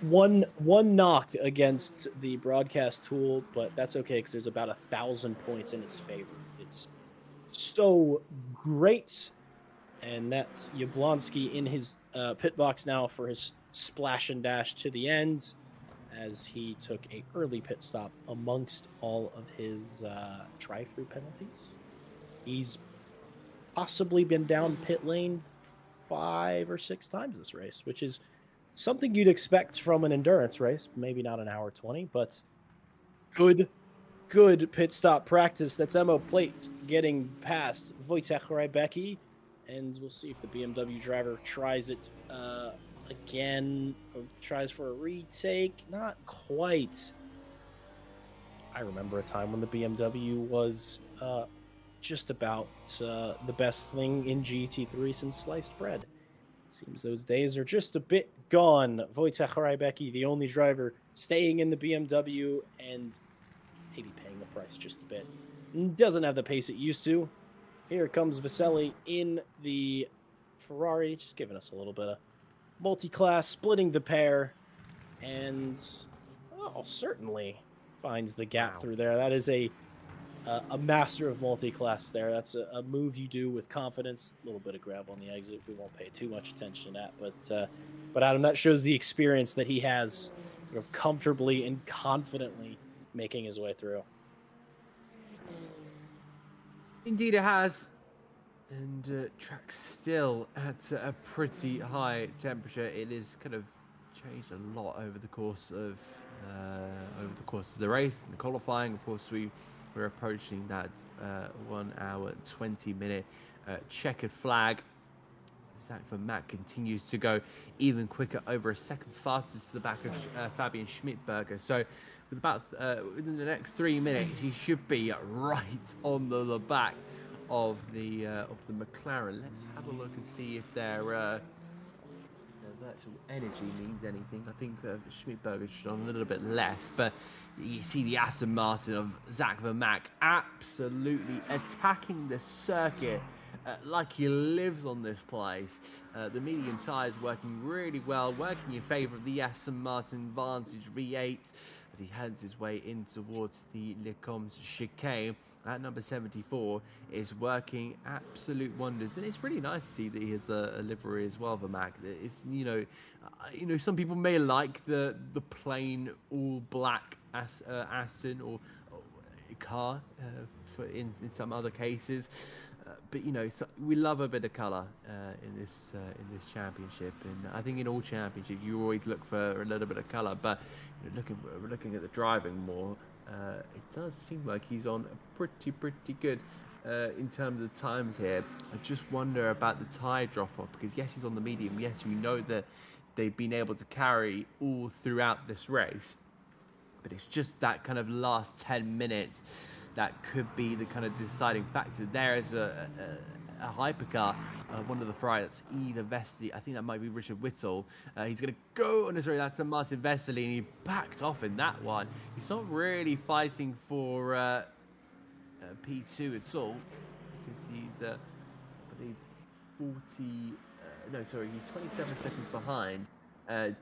one knock against the broadcast tool, but that's okay because there's about 1,000 points in its favor. It's so great. And that's Yablonski in his pit box now for his splash and dash to the end as he took a early pit stop amongst all of his drive-through penalties. He's possibly been down pit lane 5 or 6 times this race, which is something you'd expect from an endurance race. Maybe not an hour 20, but good, good pit stop practice. That's Emo Plate getting past Wojciech Rybecki, and we'll see if the BMW driver tries it again or tries for a retake. Not quite. I remember a time when the BMW was just about the best thing in GT3 since sliced bread. Seems those days are just a bit gone. Wojciech Rybecki, the only driver staying in the BMW and maybe paying the price just a bit. Doesn't have the pace it used to. Here comes Vaselli in the Ferrari, just giving us a little bit of multi-class, splitting the pair, and oh, certainly finds the gap Wow. through there. That is a master of multi-class there. That's a move you do with confidence. A little bit of gravel on the exit. We won't pay too much attention to that, but Adam, that shows the experience that he has, comfortably and confidently making his way through. Indeed, it has. And track still at a pretty high temperature. It is kind of changed a lot over the course of the race and the qualifying. Of course, we're approaching that 1 hour 20-minute checkered flag. Zach Van Mack continues to go even quicker, over a second fastest to the back of Fabian Schmidberger. So with about within the next 3 minutes, he should be right on the back of the McLaren. Let's have a look and see if their virtual energy means anything. I think Schmidberger should on a little bit less, but you see the Aston Martin of Zach Van Mack absolutely attacking the circuit like he lives on this place. The medium tyres working really well, working in favour of the Aston Martin Vantage V8 as he heads his way in towards the Le Combes chicane. At number 74 is working absolute wonders, and it's really nice to see that he has a livery as well for Mac. It's some people may like the plain all black Aston or car for in some other cases. But we love a bit of colour in this championship, and I think in all championships you always look for a little bit of colour. But looking at the driving more, it does seem like he's on pretty good in terms of times here. I just wonder about the tyre drop off, because yes, he's on the medium. Yes, we know that they've been able to carry all throughout this race, but it's just that kind of last 10 minutes that could be the kind of deciding factor. There is a hypercar, one of the Friars, either Vesely, I think that might be Richard Whittle. He's going to go on his race. That's Martin Vesely, and he backed off in that one. He's not really fighting for P2 at all, because he's, I believe, he's 27 seconds behind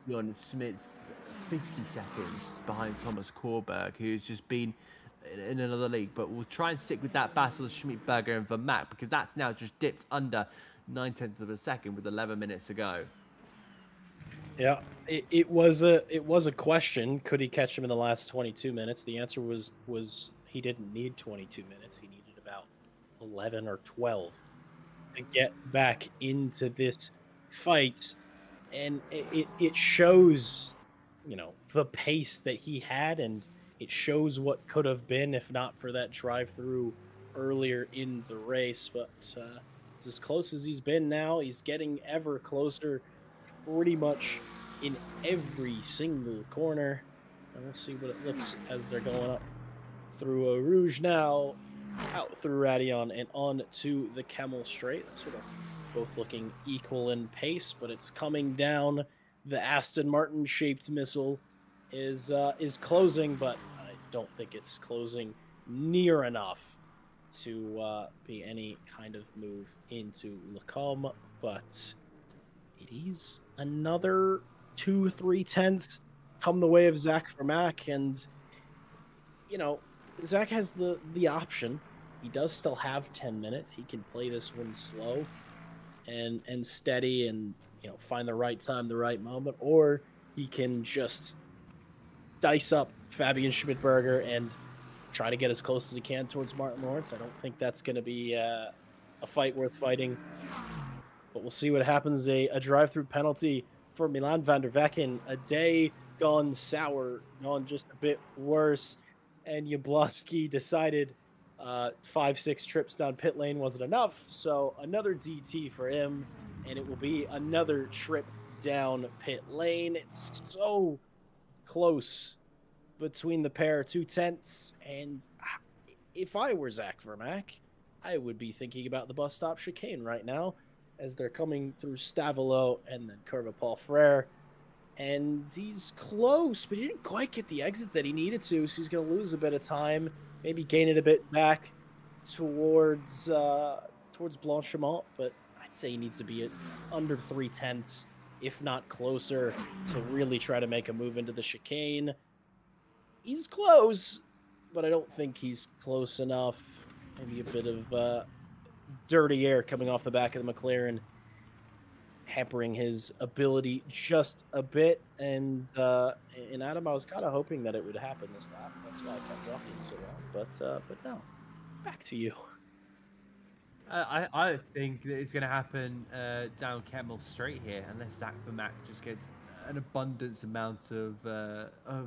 Dion Smith's 50 seconds behind Thomas Korberg, who's just been in another league. But we'll try and stick with that battle of Schmidberger and Van Mack, because that's now just dipped under 9/10 of a second with 11 minutes to go. Yeah, it was a question. Could he catch him in the last 22 minutes? The answer was he didn't need 22 minutes. He needed about 11 or 12 to get back into this fight, and it shows, the pace that he had, and it shows what could have been if not for that drive-through earlier in the race. But it's as close as he's been now. He's getting ever closer, pretty much in every single corner. And we'll see what it looks as they're going up through Eau Rouge now, out through Radion, and on to the Kemmel Straight. Sort of both looking equal in pace, but it's coming down. The Aston Martin-shaped missile is closing, but I don't think it's closing near enough to be any kind of move into Le Combes. But it is another 2-3 tenths come the way of Zach Vermack, and Zach has the option. he does still have 10 minutes. He can play this one slow and steady and, find the right time, the right moment, or he can just dice up Fabian Schmidberger and try to get as close as he can towards Martin Lawrence. I don't think that's going to be a fight worth fighting, but we'll see what happens. A drive-through penalty for Milan van der Vecken. A day gone sour, gone just a bit worse, and Yablowski decided 5-6 trips down pit lane wasn't enough, so another DT for him, and it will be another trip down pit lane. It's so close between the pair, 2/10, and if I were Zach Vermack, I would be thinking about the bus stop chicane right now as they're coming through Stavelo and then Curva Paul Frere. And he's close, but he didn't quite get the exit that he needed to, so he's going to lose a bit of time, maybe gain it a bit back towards Blanchimont, but I'd say he needs to be at under 3/10, if not closer, to really try to make a move into the chicane. He's close, but I don't think he's close enough. Maybe a bit of dirty air coming off the back of the McLaren, hampering his ability just a bit. And Adam, I was kind of hoping that it would happen this lap. That's why I kept talking so long. But no, back to you. I think that it's going to happen down Kemmel Straight here, unless Zach Vermack just gets an abundance amount of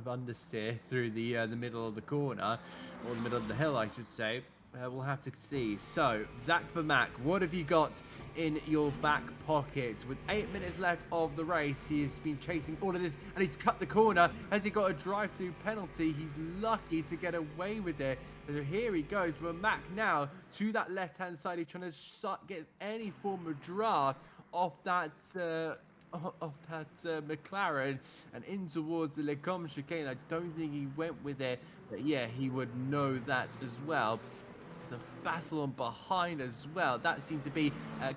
understeer through the middle of the corner, or the middle of the hill, I should say. We'll have to see. So, Zach Vermack, what have you got in your back pocket? With 8 minutes left of the race, he has been chasing all of this, and he's cut the corner. Has he got a drive-through penalty? He's lucky to get away with it. So here he goes, Vermack now to that left-hand side. He's trying to get any form of draft off that McLaren and in towards the Lecombe chicane. I don't think he went with it, but yeah, he would know that as well. There's a battle on behind as well. That seemed to be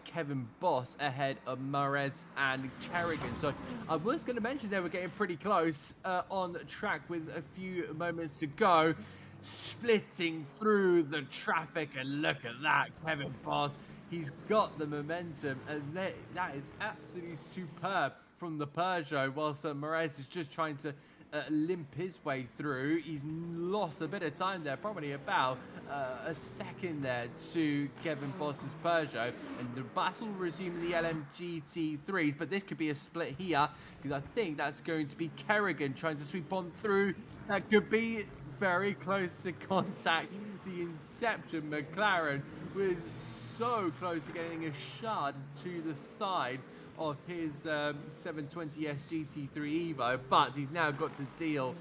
Kevin Boss ahead of Mares and Kerrigan. So I was going to mention they were getting pretty close on track with a few moments to go. Splitting through the traffic, and look at that, Kevin Boss. He's got the momentum, and that is absolutely superb from the Peugeot, whilst Mares is just trying to limp his way through. He's lost a bit of time there, probably about a second there to Kevin Boss's Peugeot, and the battle will resume in the LMG T3s, but this could be a split here, because I think that's going to be Kerrigan trying to sweep on through. That could be very close to contact. The Inception McLaren was so close to getting a shard to the side of his 720S GT3 Evo, but he's now got to deal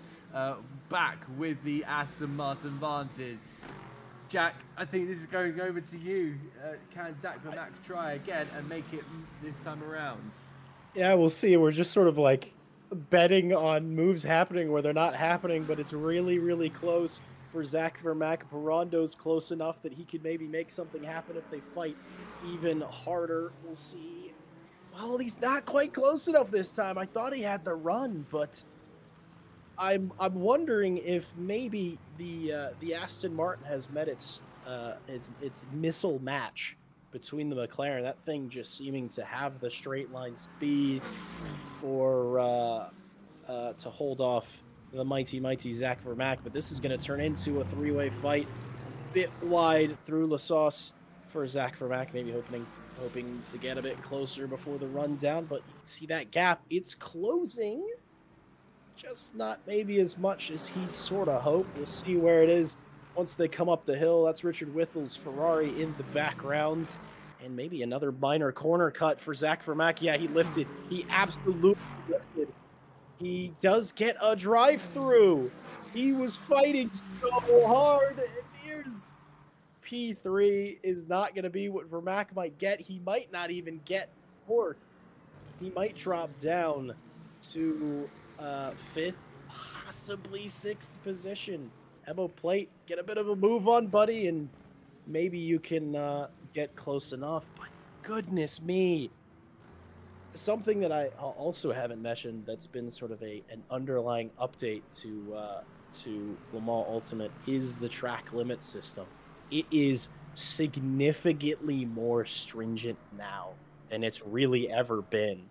back with the Aston Martin Vantage. Jack, I think this is going over to you. Can Zach Vermack try again and make it this time around? Yeah, we'll see. We're just sort of like betting on moves happening where they're not happening, but it's really, really close for Zach Vermack. Barondo's close enough that he could maybe make something happen if they fight even harder. We'll see. Well, he's not quite close enough this time. I thought he had the run, but I'm wondering if maybe the Aston Martin has met its missile match between the McLaren. That thing just seeming to have the straight line speed for to hold off the mighty Zach Vermack. But this is going to turn into a three-way fight, a bit wide through La Sauce for Zach Vermack, maybe hoping to get a bit closer before the run down. But you can see that gap, it's closing, just not maybe as much as he'd sort of hope. We'll see where it is once they come up the hill. That's Richard Whittle's Ferrari in the background. And maybe another minor corner cut for Zach Vermack. Yeah, he lifted. He absolutely lifted. He does get a drive-through. He was fighting so hard. And here's P3 is not going to be what Vermack might get. He might not even get fourth. He might drop down to fifth, possibly sixth position. Emo Plate, get a bit of a move on, buddy, and maybe you can get close enough. But goodness me, something that I also haven't mentioned that's been sort of an underlying update to Le Mans Ultimate is the track limit system. it is significantly more stringent now than it's really ever been.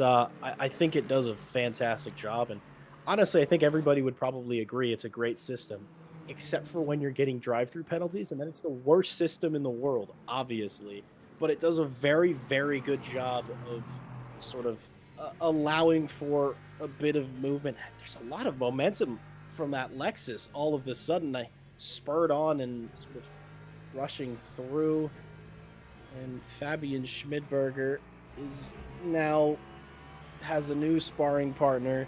I think it does a fantastic job, and honestly, I think everybody would probably agree it's a great system, except for when you're getting drive-through penalties, and then it's the worst system in the world, obviously. But it does a very, very good job of sort of allowing for a bit of movement. There's a lot of momentum from that Lexus. All of the sudden, I spurred on and sort of rushing through, and Fabian Schmidberger is now has a new sparring partner,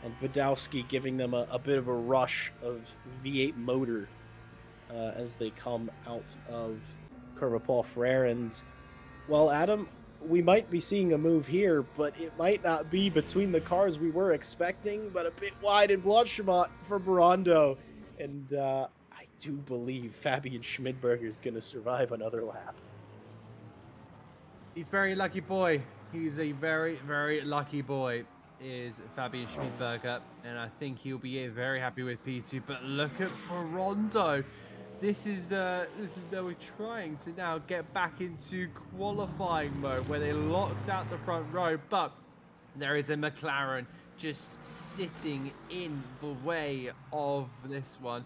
and Badowski giving them a bit of a rush of V8 motor as they come out of Curva Paul Frere. And, well, Adam, we might be seeing a move here, but it might not be between the cars we were expecting, but a bit wide in Blanchimont for Barando. And I do believe Fabian Schmidberger is going to survive another lap. He's very lucky boy. He's a very, very lucky boy, is Fabian Schmidberger, and I think he'll be very happy with P2. But look at Barondo. This is they were trying to now get back into qualifying mode where they locked out the front row, but there is a McLaren just sitting in the way of this one.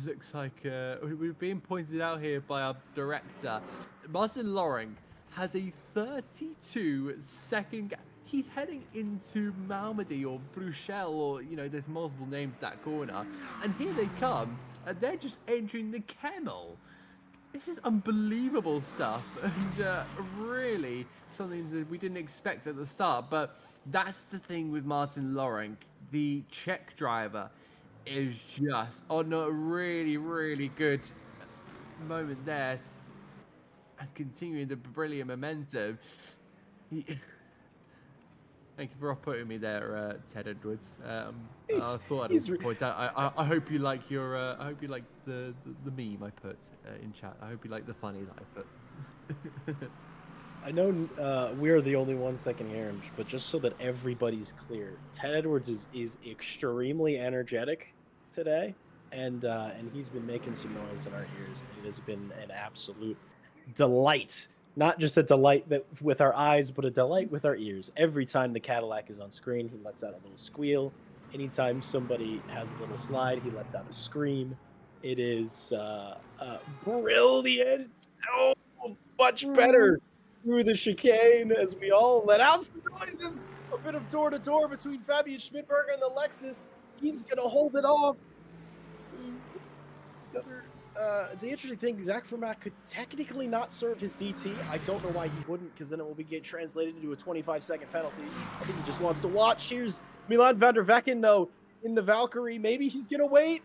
Looks like we're being pointed out here by our director. Martin Loring has a 32-second gap. He's heading into Malmedy or Bruxelles, or, you know, there's multiple names to that corner. And here they come, and they're just entering the kennel. This is unbelievable stuff, and really something that we didn't expect at the start. But that's the thing with Martin Loring. The Czech driver is just on a really, really good moment there, and continuing the brilliant momentum. Thank you for putting me there, Ted Edwards. I thought I'd also point out. I hope you like your. I hope you like the meme I put in chat. I hope you like the funny that I put. I know we're the only ones that can hear him, but just so that everybody's clear, Ted Edwards is extremely energetic today, and he's been making some noise in our ears. It has been an absolute delight. Not just a delight that with our eyes, but a delight with our ears. Every time the Cadillac is on screen, he lets out a little squeal. Anytime somebody has a little slide, he lets out a scream. It is brilliant. Oh, much better through the chicane as we all let out some noises. A bit of door-to-door between Fabian Schmidberger and the Lexus. He's going to hold it off. The interesting thing, Zach Vermaat could technically not serve his DT. I don't know why he wouldn't, because then it will be get translated into a 25-second penalty. I think he just wants to watch. Here's Milan van der Vecken, though, in the Valkyrie. Maybe he's going to wait.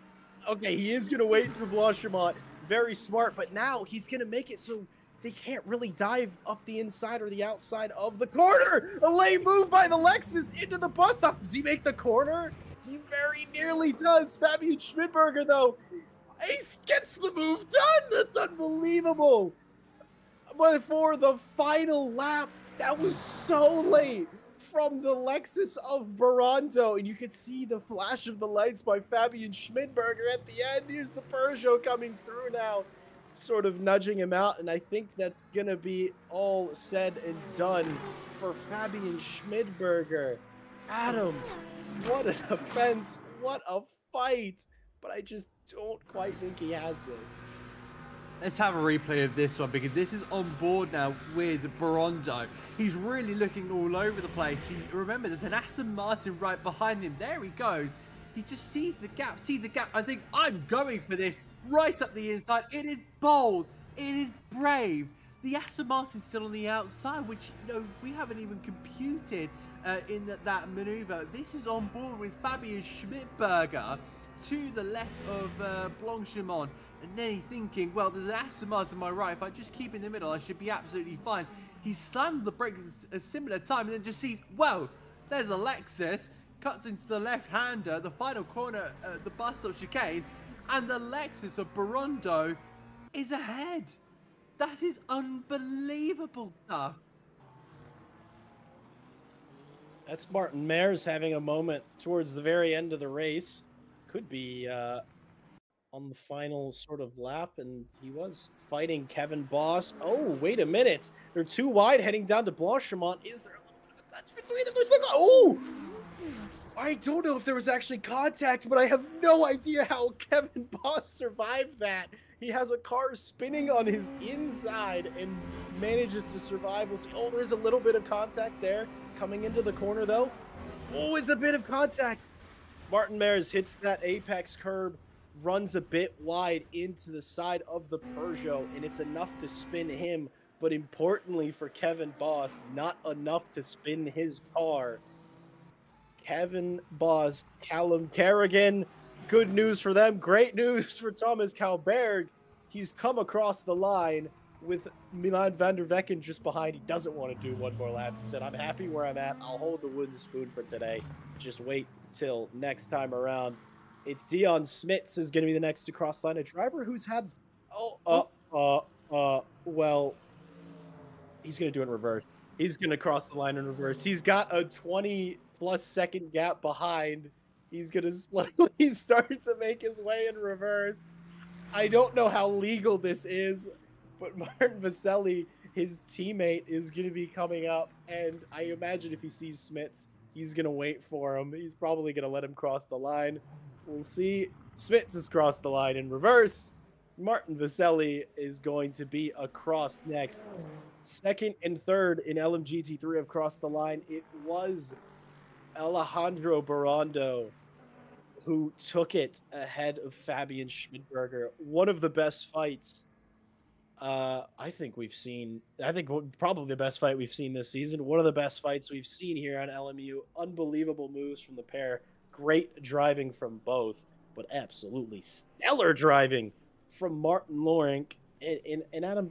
Okay, he is going to wait through Blanchimont. Very smart, but now he's going to make it so they can't really dive up the inside or the outside of the corner. A late move by the Lexus into the bus stop. Does he make the corner? He very nearly does. Fabian Schmidberger, though, he gets the move done. That's unbelievable. But for the final lap, that was so late from the Lexus of Barando. And you could see the flash of the lights by Fabian Schmidberger at the end. Here's the Peugeot coming through now, sort of nudging him out. And I think that's going to be all said and done for Fabian Schmidberger. Adam, what an offense. What a fight. But I just don't quite think he has this. Let's have a replay of this one, because this is on board now with Barondo. He's really looking all over the place. Remember, there's an Aston Martin right behind him. There he goes. He just sees the gap. I think I'm going for this right up the inside. It is bold. It is brave. The Aston Martin's still on the outside, which, you know, we haven't even computed in that maneuver. This is on board with Fabian Schmidberger to the left of Blanchimont, and then he's thinking, well, there's an Aston Martin to my right. If I just keep in the middle, I should be absolutely fine. He slammed the brakes at a similar time, and then just sees, whoa, there's a Lexus, cuts into the left-hander, the final corner, the bus stop chicane, and the Lexus of Barondo is ahead. That is unbelievable stuff. That's Martin Mayers having a moment towards the very end of the race. Could be on the final sort of lap, and he was fighting Kevin Boss. Oh, wait a minute. They're too wide heading down to Blanchimont. Is there a little bit of a touch between them? There's like, oh, I don't know if there was actually contact, but I have no idea how Kevin Boss survived that. He has a car spinning on his inside and manages to survive. We'll see. Oh, there's a little bit of contact there coming into the corner, though. Oh, it's a bit of contact. Martin Mares hits that apex curb, runs a bit wide into the side of the Peugeot, and it's enough to spin him. But importantly for Kevin Boss, not enough to spin his car. Kevin Boss, Callum Kerrigan. Good news for them. Great news for Thomas Kalberg. He's come across the line with Milan van der Vecken just behind. He doesn't want to do one more lap. He said, I'm happy where I'm at. I'll hold the wooden spoon for today. Just wait till next time around. It's Dion Smits is going to be the next to cross line. A driver who's had, well, he's going to do it in reverse. He's going to cross the line in reverse. He's got a 20+ second gap behind. He's going to slowly start to make his way in reverse. I don't know how legal this is, but Martin Vaselli, his teammate, is going to be coming up. And I imagine if he sees Smits, he's going to wait for him. He's probably going to let him cross the line. We'll see. Smits has crossed the line in reverse. Martin Vaselli is going to be across next. Second and third in LMGT3 have crossed the line. It was Alejandro Barando who took it ahead of Fabian Schmidberger. One of the best fights I think we've seen. I think probably the best fight we've seen this season. One of the best fights we've seen here on LMU. Unbelievable moves from the pair. Great driving from both, but absolutely stellar driving from Martin Lorink. And Adam,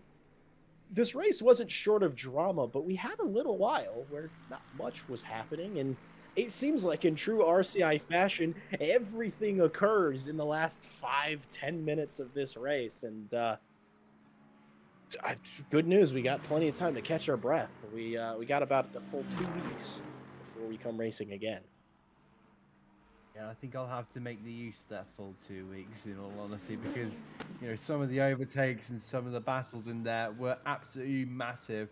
this race wasn't short of drama, but we had a little while where not much was happening. And it seems like in true RCI fashion, everything occurs in the last 5-10 minutes of this race. And good news, we got plenty of time to catch our breath. We got about a full 2 weeks before we come racing again. Yeah, I think I'll have to make the use of that full 2 weeks, in all honesty, because some of the overtakes and some of the battles in there were absolutely massive.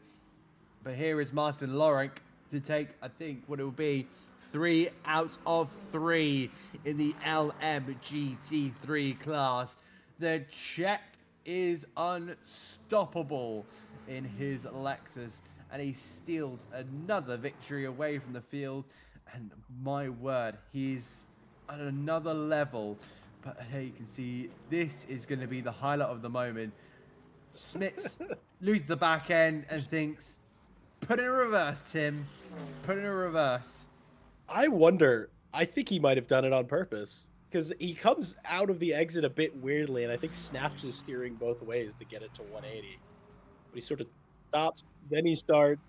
But here is Martin Lorink to take, I think, what it will be 3 out of 3 in the LMGT3 class. The Czech is unstoppable in his Lexus, and he steals another victory away from the field. And my word, he's at another level. But here you can see this is going to be the highlight of the moment. Smits loses the back end and thinks, put in a reverse, Tim. Put in a reverse. I wonder, I think he might have done it on purpose because he comes out of the exit a bit weirdly, and I think snaps his steering both ways to get it to 180. But he sort of stops, then he starts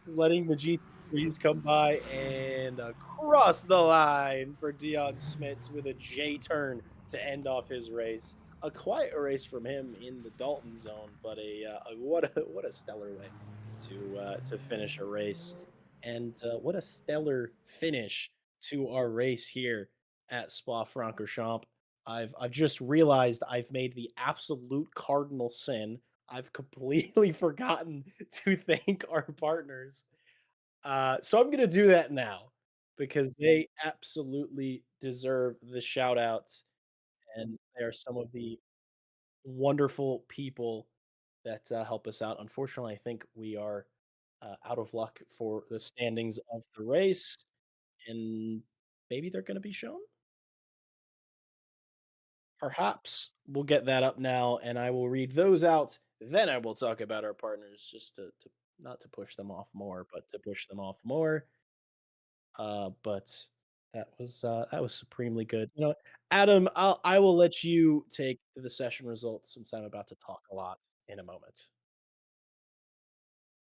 letting the G3s come by and across the line for Dion Smits with a J turn to end off his race. A quiet race from him in the Dalton zone, but what a stellar way to finish a race, and what a stellar finish to our race here at Spa-Francorchamps. I've just realized I've made the absolute cardinal sin. I've completely forgotten to thank our partners. So I'm gonna do that now because they absolutely deserve the shout outs, and they are some of the wonderful people that help us out. Unfortunately, I think we are out of luck for the standings of the race, and maybe they're going to be shown. Perhaps we'll get that up now, and I will read those out. Then I will talk about our partners, just to not to push them off more, but to push them off more. But that was supremely good. Adam, I will let you take the session results since I'm about to talk a lot in a moment.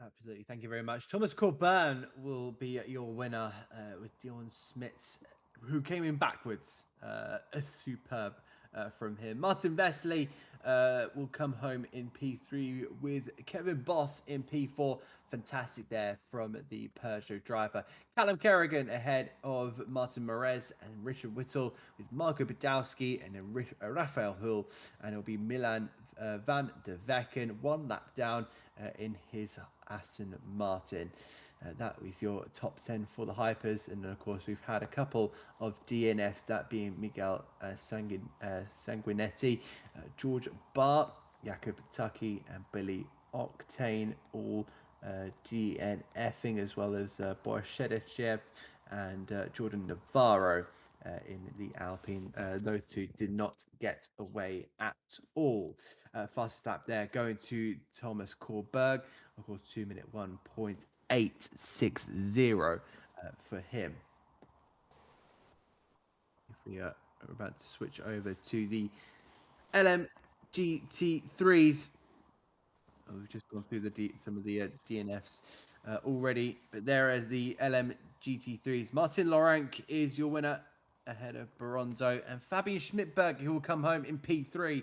Absolutely. Thank you very much. Thomas Coburn will be your winner with Dion Smits, who came in backwards. Superb from him. Martin Vesely will come home in P3 with Kevin Boss in P4. Fantastic there from the Peugeot driver. Callum Kerrigan ahead of Martin Morez and Richard Whittle, with Marco Badowski and then Raphael Hull, and it'll be Milan van de Vecken 1 lap down in his Aston Martin. That was your top 10 for the Hypers. And then, of course, we've had a couple of DNFs, that being Miguel Sanguinetti, George Bart, Jakub Tucky, and Billy Octane, all DNFing, as well as Boris Shedechev and Jordan Navarro in the Alpine. Those two did not get away at all. Fastest lap there going to Thomas Korberg, of course, 2-minute 1.860 for him. If we are about to switch over to the LMGT3s, we've just gone through some of the DNFs already, but there is the LMGT3s. Martin Laurent is your winner ahead of Baronzo, and Fabian Schmidberg, who will come home in P3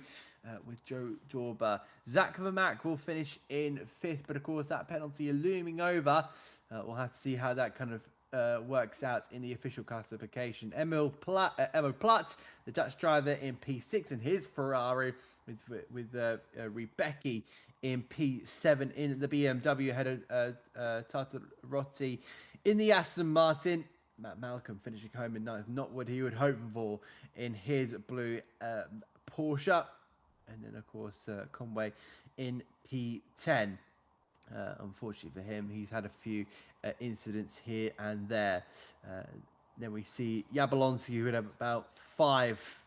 with Joe Dorber. Zach Vermack will finish in 5th, but of course that penalty looming over. We'll have to see how that kind of works out in the official classification. Emil Platt, the Dutch driver, in P6 in his Ferrari, with Rebecki in P7 in the BMW, ahead of Tartarotti in the Aston Martin. Matt Malcolm finishing home in 9th, not what he would hope for in his blue Porsche. And then, of course, Conway in P10. Unfortunately for him, he's had a few incidents here and there. Then we see Jablonski, who had about 5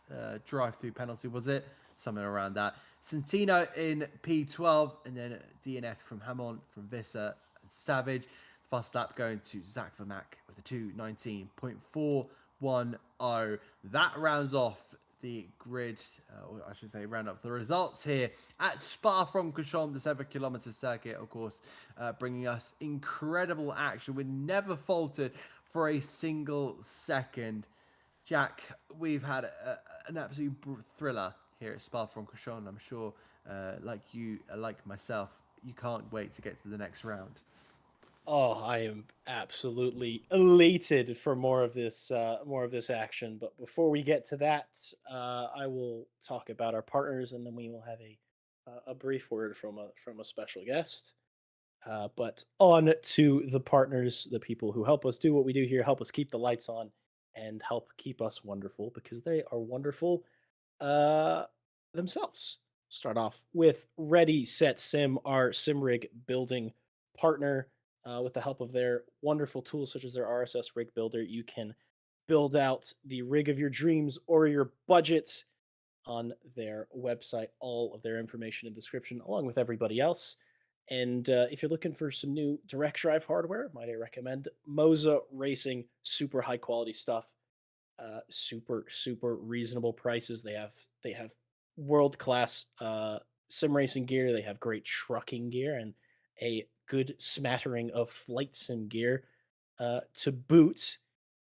drive-through penalty, was it? Something around that. Santino in P12, and then DNF from Hamon, from Visser, and Savage. Fast lap going to Zach Vermack with a 2:19.410. That rounds off the grid, or I should say round up the results here at Spa-Francorchamps, the 7-kilometer circuit, of course, bringing us incredible action. We never faltered for a single second. Jack, we've had an absolute thriller here at Spa-Francorchamps. I'm sure, like you, like myself, you can't wait to get to the next round. Oh, I am absolutely elated for more of this action. But before we get to that, I will talk about our partners, and then we will have a brief word from a special guest. But on to the partners, the people who help us do what we do here, help us keep the lights on, and help keep us wonderful, because they are wonderful uh, themselves. Start off with Ready Set Sim, our sim rig building partner. With the help of their wonderful tools, such as their RSS rig builder, you can build out the rig of your dreams or your budgets on their website. All of their information in the description, along with everybody else. And if you're looking for some new direct drive hardware, might I recommend Moza Racing. Super high quality stuff, super reasonable prices. They have world class sim racing gear. They have great trucking gear and a good smattering of flight sim gear to boot.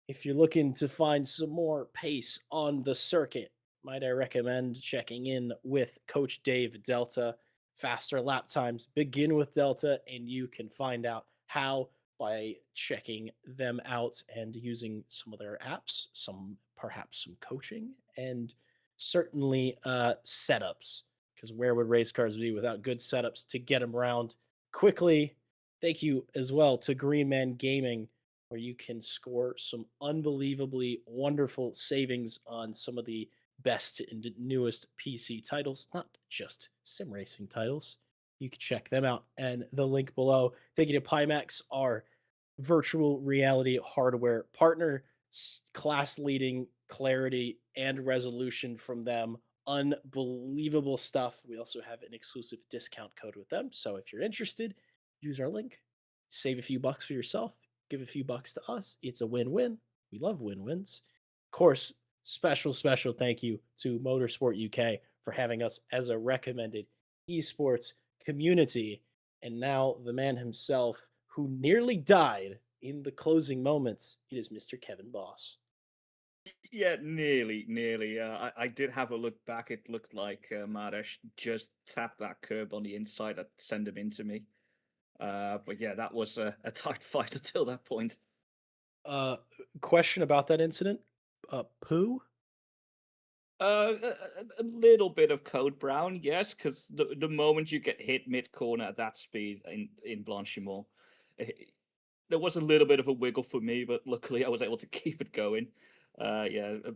If you're looking to find some more pace on the circuit, might I recommend checking in with Coach Dave Delta. Faster lap times begin with Delta, and you can find out how by checking them out and using some of their apps, perhaps some coaching, and certainly setups. Because where would race cars be without good setups to get them around quickly? Thank you as well to Green Man Gaming, where you can score some unbelievably wonderful savings on some of the best and newest PC titles, not just sim racing titles. You can check them out and the link below. Thank you to Pimax, our virtual reality hardware partner. Class leading clarity and resolution from them. Unbelievable stuff. We also have an exclusive discount code with them. So if you're interested, use our link, save a few bucks for yourself, give a few bucks to us. It's a win-win. We love win-wins. Of course, special thank you to Motorsport UK for having us as a recommended esports community. And now the man himself who nearly died in the closing moments, it is Mr. Kevin Boss. Yeah, nearly. I did have a look back. It looked like Maresh just tapped that curb on the inside that sent him into me. But yeah, that was a tight fight until that point. Uh, Question about that incident. Poo? A little bit of code brown, yes, because the moment you get hit mid corner at that speed in Blanchimont, eh, there was a little bit of a wiggle for me, but luckily I was able to keep it going. Yeah, a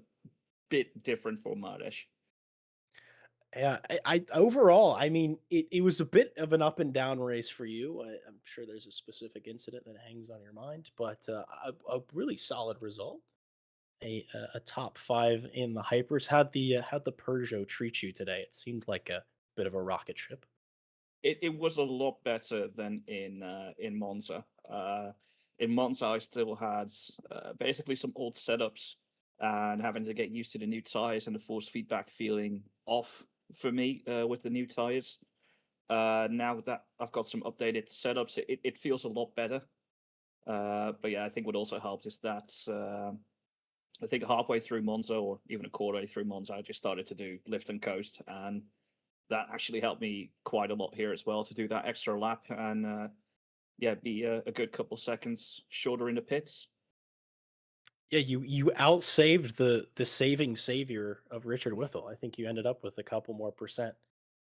bit different for Maresh. Yeah, I overall, I mean, it was a bit of an up and down race for you. I'm sure there's a specific incident that hangs on your mind, but a really solid result. A top five in the hypers. How'd the Peugeot treat you today? It seemed like a bit of a rocket ship. It was a lot better than in Monza. In Monza, I still had basically some old setups and having to get used to the new tires and the force feedback feeling off for me with the new tires. Now that I've got some updated setups, it feels a lot better. But yeah, I think what also helped is that I think halfway through Monza, or even a quarter way through Monza, I just started to do lift and coast, and that actually helped me quite a lot here as well to do that extra lap and yeah, be a good couple seconds shorter in the pits. Yeah, you outsaved the saving savior of Richard Withel. I think you ended up with a couple more percent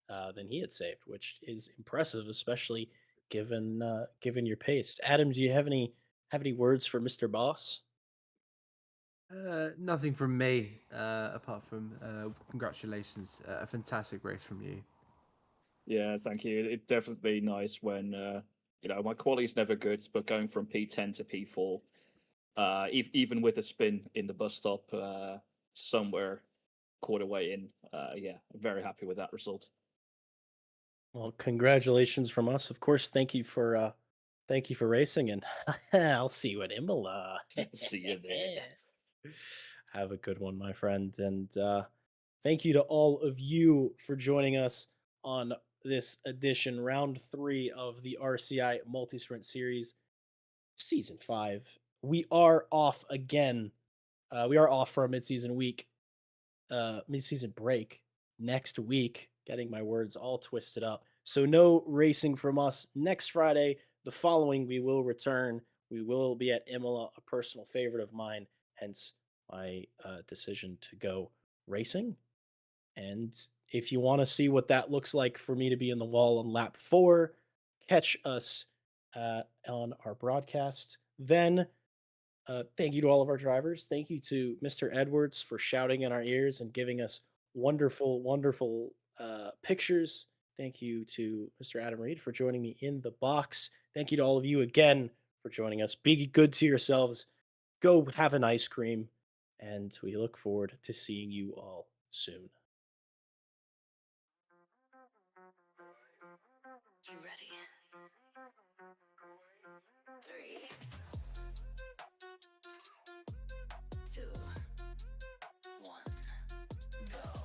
than he had saved, which is impressive, especially given your pace. Adam, do you have any words for Mister Boss? Nothing from me apart from congratulations, a fantastic race from you. Yeah, thank you. It's definitely nice when my quality's never good, but going from P10 to P4, even with a spin in the bus stop somewhere quarter way in, yeah, I'm very happy with that result. Well, congratulations from us. Of course, thank you for racing, and I'll see you at Imola. See you there. Have a good one, my friend, and thank you to all of you for joining us on this edition, round three of the RCI Multi Sprint Series, season five. We are off again. We are off for a midseason week, midseason break next week. Getting my words all twisted up. So no racing from us next Friday. The following, we will return. We will be at Imola, a personal favorite of mine. Hence my decision to go racing. And if you want to see what that looks like for me to be in the wall on lap four, catch us on our broadcast. Then thank you to all of our drivers. Thank you to Mr. Edwards for shouting in our ears and giving us wonderful pictures. Thank you to Mr. Adam Reed for joining me in the box. Thank you to all of you again for joining us. Be good to yourselves. Go have an ice cream. And we look forward to seeing you all soon. You ready? Three, two, one, go.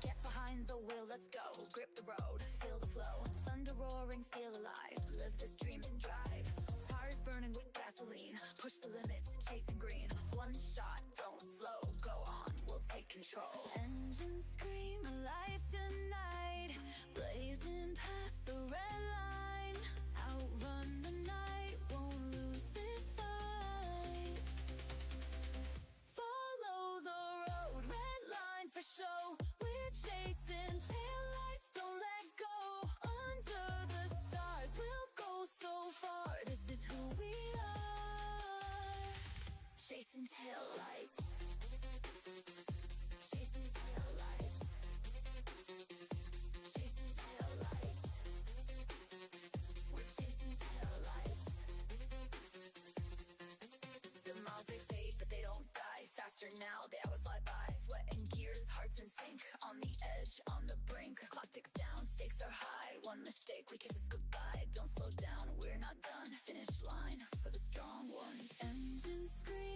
Get behind the wheel, let's go. Grip the road, feel the flow. Thunder roaring, steel alive. Live this dream and drive. Tires burning with gasoline. Push the limits, chasing green. One shot, don't slow. Go on, we'll take control. Engines scream alive tonight. Blazing past the red line. Outrun the night, won't lose this fight. Follow the road, red line for show. We're chasing taillights, don't let go. Under the stars, we'll go so far. This is who we are. Chasing taillights. Chasing taillights. Chasing taillights. We're chasing taillights. The miles they fade, but they don't die. Faster now, the hours fly by. Sweat and gears, hearts in sync. On the edge, on the brink. Clock ticks down, stakes are high. One mistake, we kiss us goodbye. Don't slow down, we're not done. Finish line for the strong ones. Engines scream.